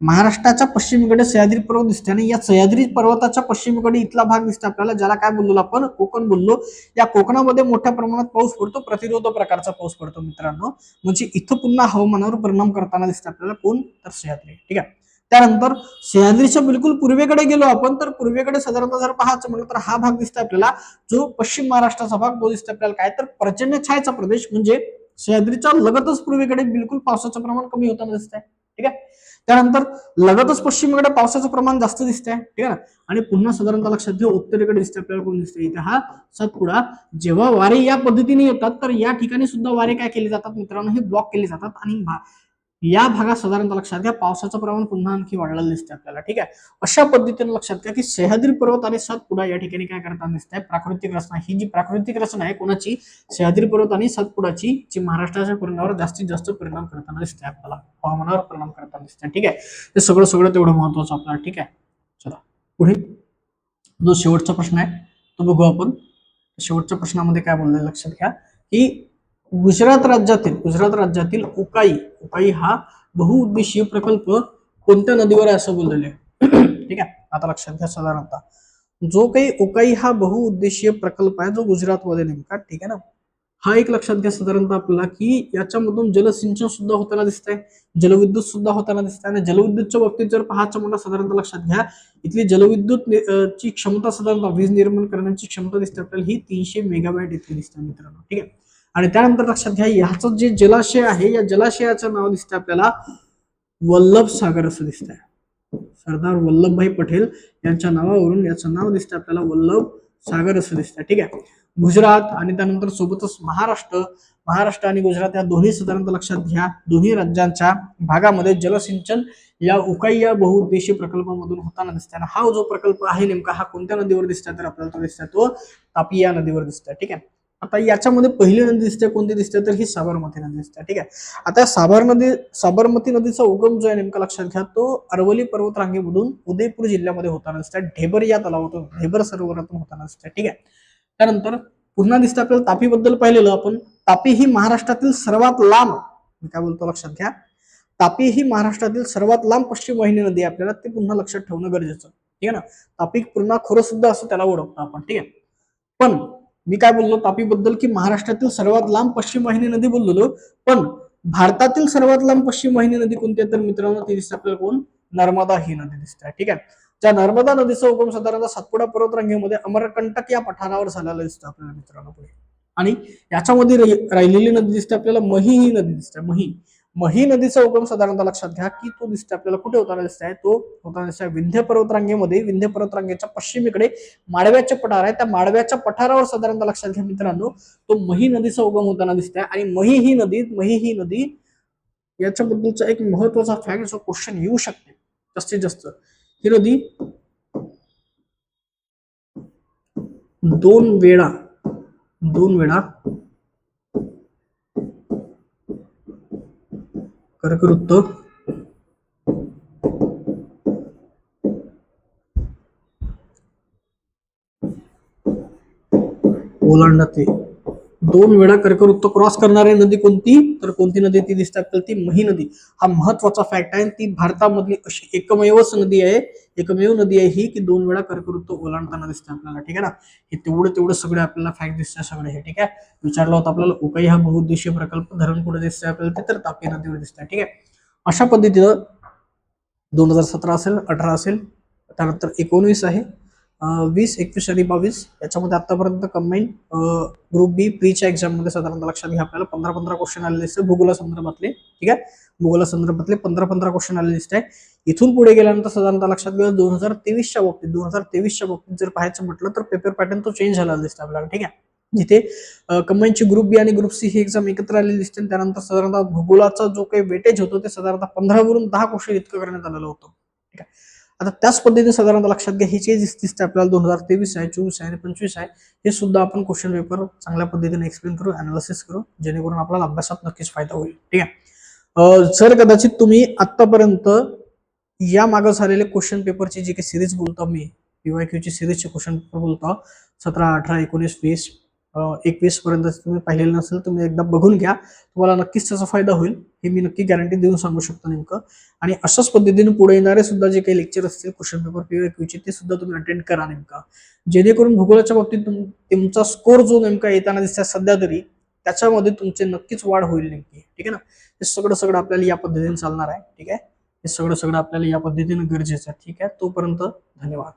महाराष्ट्राच्या पश्चिमेकडे सह्याद्री पर्वत दिसते आणि या सह्याद्री पर्वताच्या पश्चिमेकडे इथला भाग दिसतो आपल्याला, ज्याला काय बोललो आपण कोकण बोललो. या कोकणामध्ये मोठ्या प्रमाणात पाऊस पडतो, प्रतिरोध प्रकारचा पाऊस पडतो मित्रांनो. म्हणजे इथं पुन्हा हवामानावर परिणाम करताना दिसते आपल्याला कोण तर सह्याद्री. ठीक आहे. त्यानंतर सह्याद्रीच्या बिलकुल पूर्वेकडे गेलो आपण तर पूर्वेकडे साधारणतः जर पाहायचं म्हटलं तर हा भाग दिसतो आपल्याला जो पश्चिम महाराष्ट्राचा भाग, तो दिसतो आपल्याला काय तर पर्जन्य छायेचा प्रदेश. म्हणजे सह्याद्रीच्या लगतच पूर्वेकडे बिलकुल पावसाचं प्रमाण कमी होताना दिसतंय. ठीक आहे. त्यानंतर लगतच पश्चिमेकडे पावसाचं प्रमाण जास्त दिसतंय. ठीक आहे ना. आणि पुन्हा साधारणतः लक्षात घ्या उत्तरेकडे दिसते आपल्याला कोण दिसतंय इथे हा सातपुडा. जेव्हा वारे या पद्धतीने येतात तर या ठिकाणी सुद्धा वारे काय केले जातात मित्रांनो, हे ब्लॉक केले जातात आणि या भागात साधारणतः लक्षात घ्या पावसाचं प्रमाण पुन्हा आणखी वाढलेलं दिसते आपल्याला. ठीक आहे. अशा पद्धतीने लक्षात घ्या की सह्याद्री पर्वत आणि सातपुडा या ठिकाणी काय करताना दिसतंय प्राकृतिक रचना. ही जी प्राकृतिक रचना आहे कोणाची, सह्याद्री पर्वत आणि सातपुडाची, जी महाराष्ट्राच्या परिणामावर जास्तीत जास्त परिणाम करताना दिसते आपल्याला, हवामानावर परिणाम करताना दिसते. ठीक आहे. हे सगळं तेवढं महत्वाचं आपल्याला. ठीक आहे. चला पुढे जो शेवटचा प्रश्न आहे तो बघू आपण. शेवटच्या प्रश्नामध्ये काय बोललंय लक्षात घ्या की गुजरात राज्यातील उकाई हा बहुउद्देशीय प्रकल्प कोणत्या नदीवर आहे असं बोललेले आहे. ठीक आहे. आता लक्षात घ्या साधारणतः जो काही उकाई हा बहुउद्देशीय प्रकल्प आहे जो गुजरातमध्ये नेमका. ठीक आहे ना. हा एक लक्षात घ्या साधारणतः आपल्याला की याच्यामधून जलसिंचन सुद्धा होताना दिसतंय, जलविद्युत सुद्धा होताना दिसतंय. आणि जलविद्युतच्या बाबतीत जर पाहायचं म्हणलं साधारणतः लक्षात घ्या इथली जलविद्युत ची क्षमता साधारणतः वीज निर्माण करण्याची क्षमता दिसते आपल्याला ही 300 मेगावॅट इतकी दिसते मित्रांनो. ठीक आहे. आणि त्यानंतर लक्षात घ्या ह्याचं जे जलाशय आहे या जलाशयाचं नाव दिसतं आपल्याला वल्लभ सागर असं दिसतंय. सरदार वल्लभभाई पटेल यांच्या नावावरून याचं नाव दिसतं आपल्याला वल्लभ सागर असं दिसतंय. ठीक आहे. गुजरात आणि त्यानंतर सोबतच महाराष्ट्र आणि गुजरात या दोन्ही साधारणतः लक्षात घ्या दोन्ही राज्यांच्या भागामध्ये जलसिंचन या उकाई या बहुउद्देशीय प्रकल्पामधून होताना दिसतंय. आणि हा जो प्रकल्प आहे नेमका हा कोणत्या नदीवर दिसतोय तर आपल्याला तो दिसतोय तो तापी या नदीवर दिसतोय. ठीक आहे. आता याच्यामध्ये पहिली नदी दिसते कोणती दिसते तर ही साबरमती नदी दिसते. ठीक आहे. आता साबरमती नदीचा उगम जो आहे नेमका लक्षात घ्या तो अरवली पर्वत रांगेमधून उदयपूर जिल्ह्यामध्ये होताना दिसतंय. ढेबर या तलावातून, ढेबर सरोवरातून होताना दिसतंय. ठीक आहे. त्यानंतर पुन्हा दिसतं आपल्याला तापी बद्दल पाहिलेलं आपण. तापी ही महाराष्ट्रातील सर्वात लांब, मी काय बोलतो लक्षात घ्या, तापी ही महाराष्ट्रातील सर्वात लांब पश्चिम वाहिनी नदी आहे, आपल्याला ते पुन्हा लक्षात ठेवणं गरजेचं, ठीक आहे ना. तापी पूर्णा खोरं सुद्धा असं त्याला ओळखतो आपण, ठीक आहे. पण मी काय बोललो तापी बद्दल की महाराष्ट्रातील सर्वात लांब पश्चिम वाहिनी नदी बोललो, पण भारतातील सर्वात लांब पश्चिम वाहिनी नदी कोणती आहे तर मित्रांनो ती दिसते आपल्याला कोण, नर्मदा ही नदी दिसते, ठीक आहे. त्या नर्मदा नदीचा उगम साधारणतः सातपुडा पर्वतरांगेमध्ये अमरकंटक या पठारावर झालेला दिसतो आपल्याला मित्रांनो. आणि याच्यामध्ये राहिलेली नदी दिसते आपल्याला मही ही नदी दिसते, मही. मही नदीचा उगम साधारणतः लक्षात घ्या की तो दिसते आपल्याला कुठे होताना दिसत आहे, तो होताना दिसत आहे विंध्य पर्वतरांगेमध्ये. विंध्य पर्वतरांगेच्या पश्चिमेकडे माळव्याचे पठार आहे, त्या माळव्याच्या पठारावर साधारणतः लक्षात घ्या मित्रांनो तो मही नदीचा उगम होताना दिसत आहे. आणि मही ही नदी याच्याबद्दलचा एक महत्वाचा फॅक्ट जो क्वेश्चन येऊ शकते जास्तीत जास्त, ही नदी दोन वेळा कर्कवृत्त ओलांडते. दोन वेळा कर्कवृत्त क्रॉस करणारी नदी कोणती तर कोणती नदी ती दिसते आपल्याला, ती मही नदी. हा महत्वाचा फॅक्ट आहे. ती भारतामधली अशी एकमेव नदी आहे ही की दोन वेळा कर्कवृत्त ओलांडताना दिसते आपल्याला, ठीक आहे ना. हे तेवढं सगळे आपल्याला फॅक्ट दिसतात सगळे हे, ठीक आहे. विचारलं होतं आपल्याला उकाई हा बहुउद्देशीय प्रकल्प धरण कुठे दिसतंय आपल्याला, ते तर तापी नदीवर दिसतंय, ठीक आहे. अशा पद्धतीनं 2017 असेल, 18 असेल, त्यानंतर 19 आहे, 20, 21 आणि 22 याच्यामध्ये आतापर्यंत कंबाईन ग्रुप बी प्रीच्या एक्झाम मध्ये साधारणतः लक्षात घ्या आपल्याला 15 क्वेश्चन आलेले दिसते भूगोलासंदर्भातले, ठीक आहे. भूगोलासंदर्भातले 15 क्वेश्चन आलेले दिसत आहे. इथून पुढे गेल्यानंतर साधारणतः लक्षात घ्या 2023च्या बाबतीत जर पाहायचं म्हटलं तर पेपर पॅटर्न तो चेंज झालेला दिसतो आपल्याला, ठीक आहे. जिथे कंबाईनची ग्रुप बी आणि ग्रुप सी ही एक्झाम एकत्र आलेली दिसते. त्यानंतर साधारणतः भूगोलाचा जो काही वेटेज होतो ते साधारणतः 15 वरून 10 क्वेश्चन इतकं करण्यात आलेलं होतं, ठीक आहे. आता त्याच पद्धतीने साधारणतः लक्षात घ्या ही जे दिसते आपल्याला 2023 आहे, 24 आहे आणि 25 आहे, हे सुद्धा आपण क्वेश्चन पेपर चांगल्या पद्धतीने एक्सप्लेन करू, अनालिसिस करू, जेणेकरून आपल्याला अभ्यासात नक्कीच फायदा होईल, ठीक आहे. सर कदाचित तुम्ही आतापर्यंत या मागे झालेले क्वेश्चन पेपरची जी काही सिरीज बोलतो मी, पीवायक्यूची सिरीजचे क्वेश्चन पेपर बोलतो 17, 18, 19, 20, 21 पर्यंत तुम्ही पाहिलेलं नसेल तुम्ही एकदा बघून घ्या, तुम्हाला नक्कीच त्याचा फायदा होईल, हे मी नक्की गॅरंटी देऊन सांगू शकतो नेमकं. आणि अशाच पद्धतीने पुढे येणारे सुद्धा जे काही लेक्चर असतील क्वेश्चन पेपर पीवायक्यूचे ते सुद्धा तुम्ही अटेंड करा नेमका, जेणेकरून भूगोलाच्या बाबतीत तुमचा स्कोर जो नेमका येताना दिसतात सध्या तरी त्याच्यामध्ये तुमचे नक्कीच वाढ होईल नेमकी, ठीक आहे ना. हे सगळं आपल्याला या पद्धतीने चालणार आहे, ठीक आहे. हे सगळं आपल्याला या पद्धतीने गरजेचं आहे, ठीक आहे. तोपर्यंत धन्यवाद.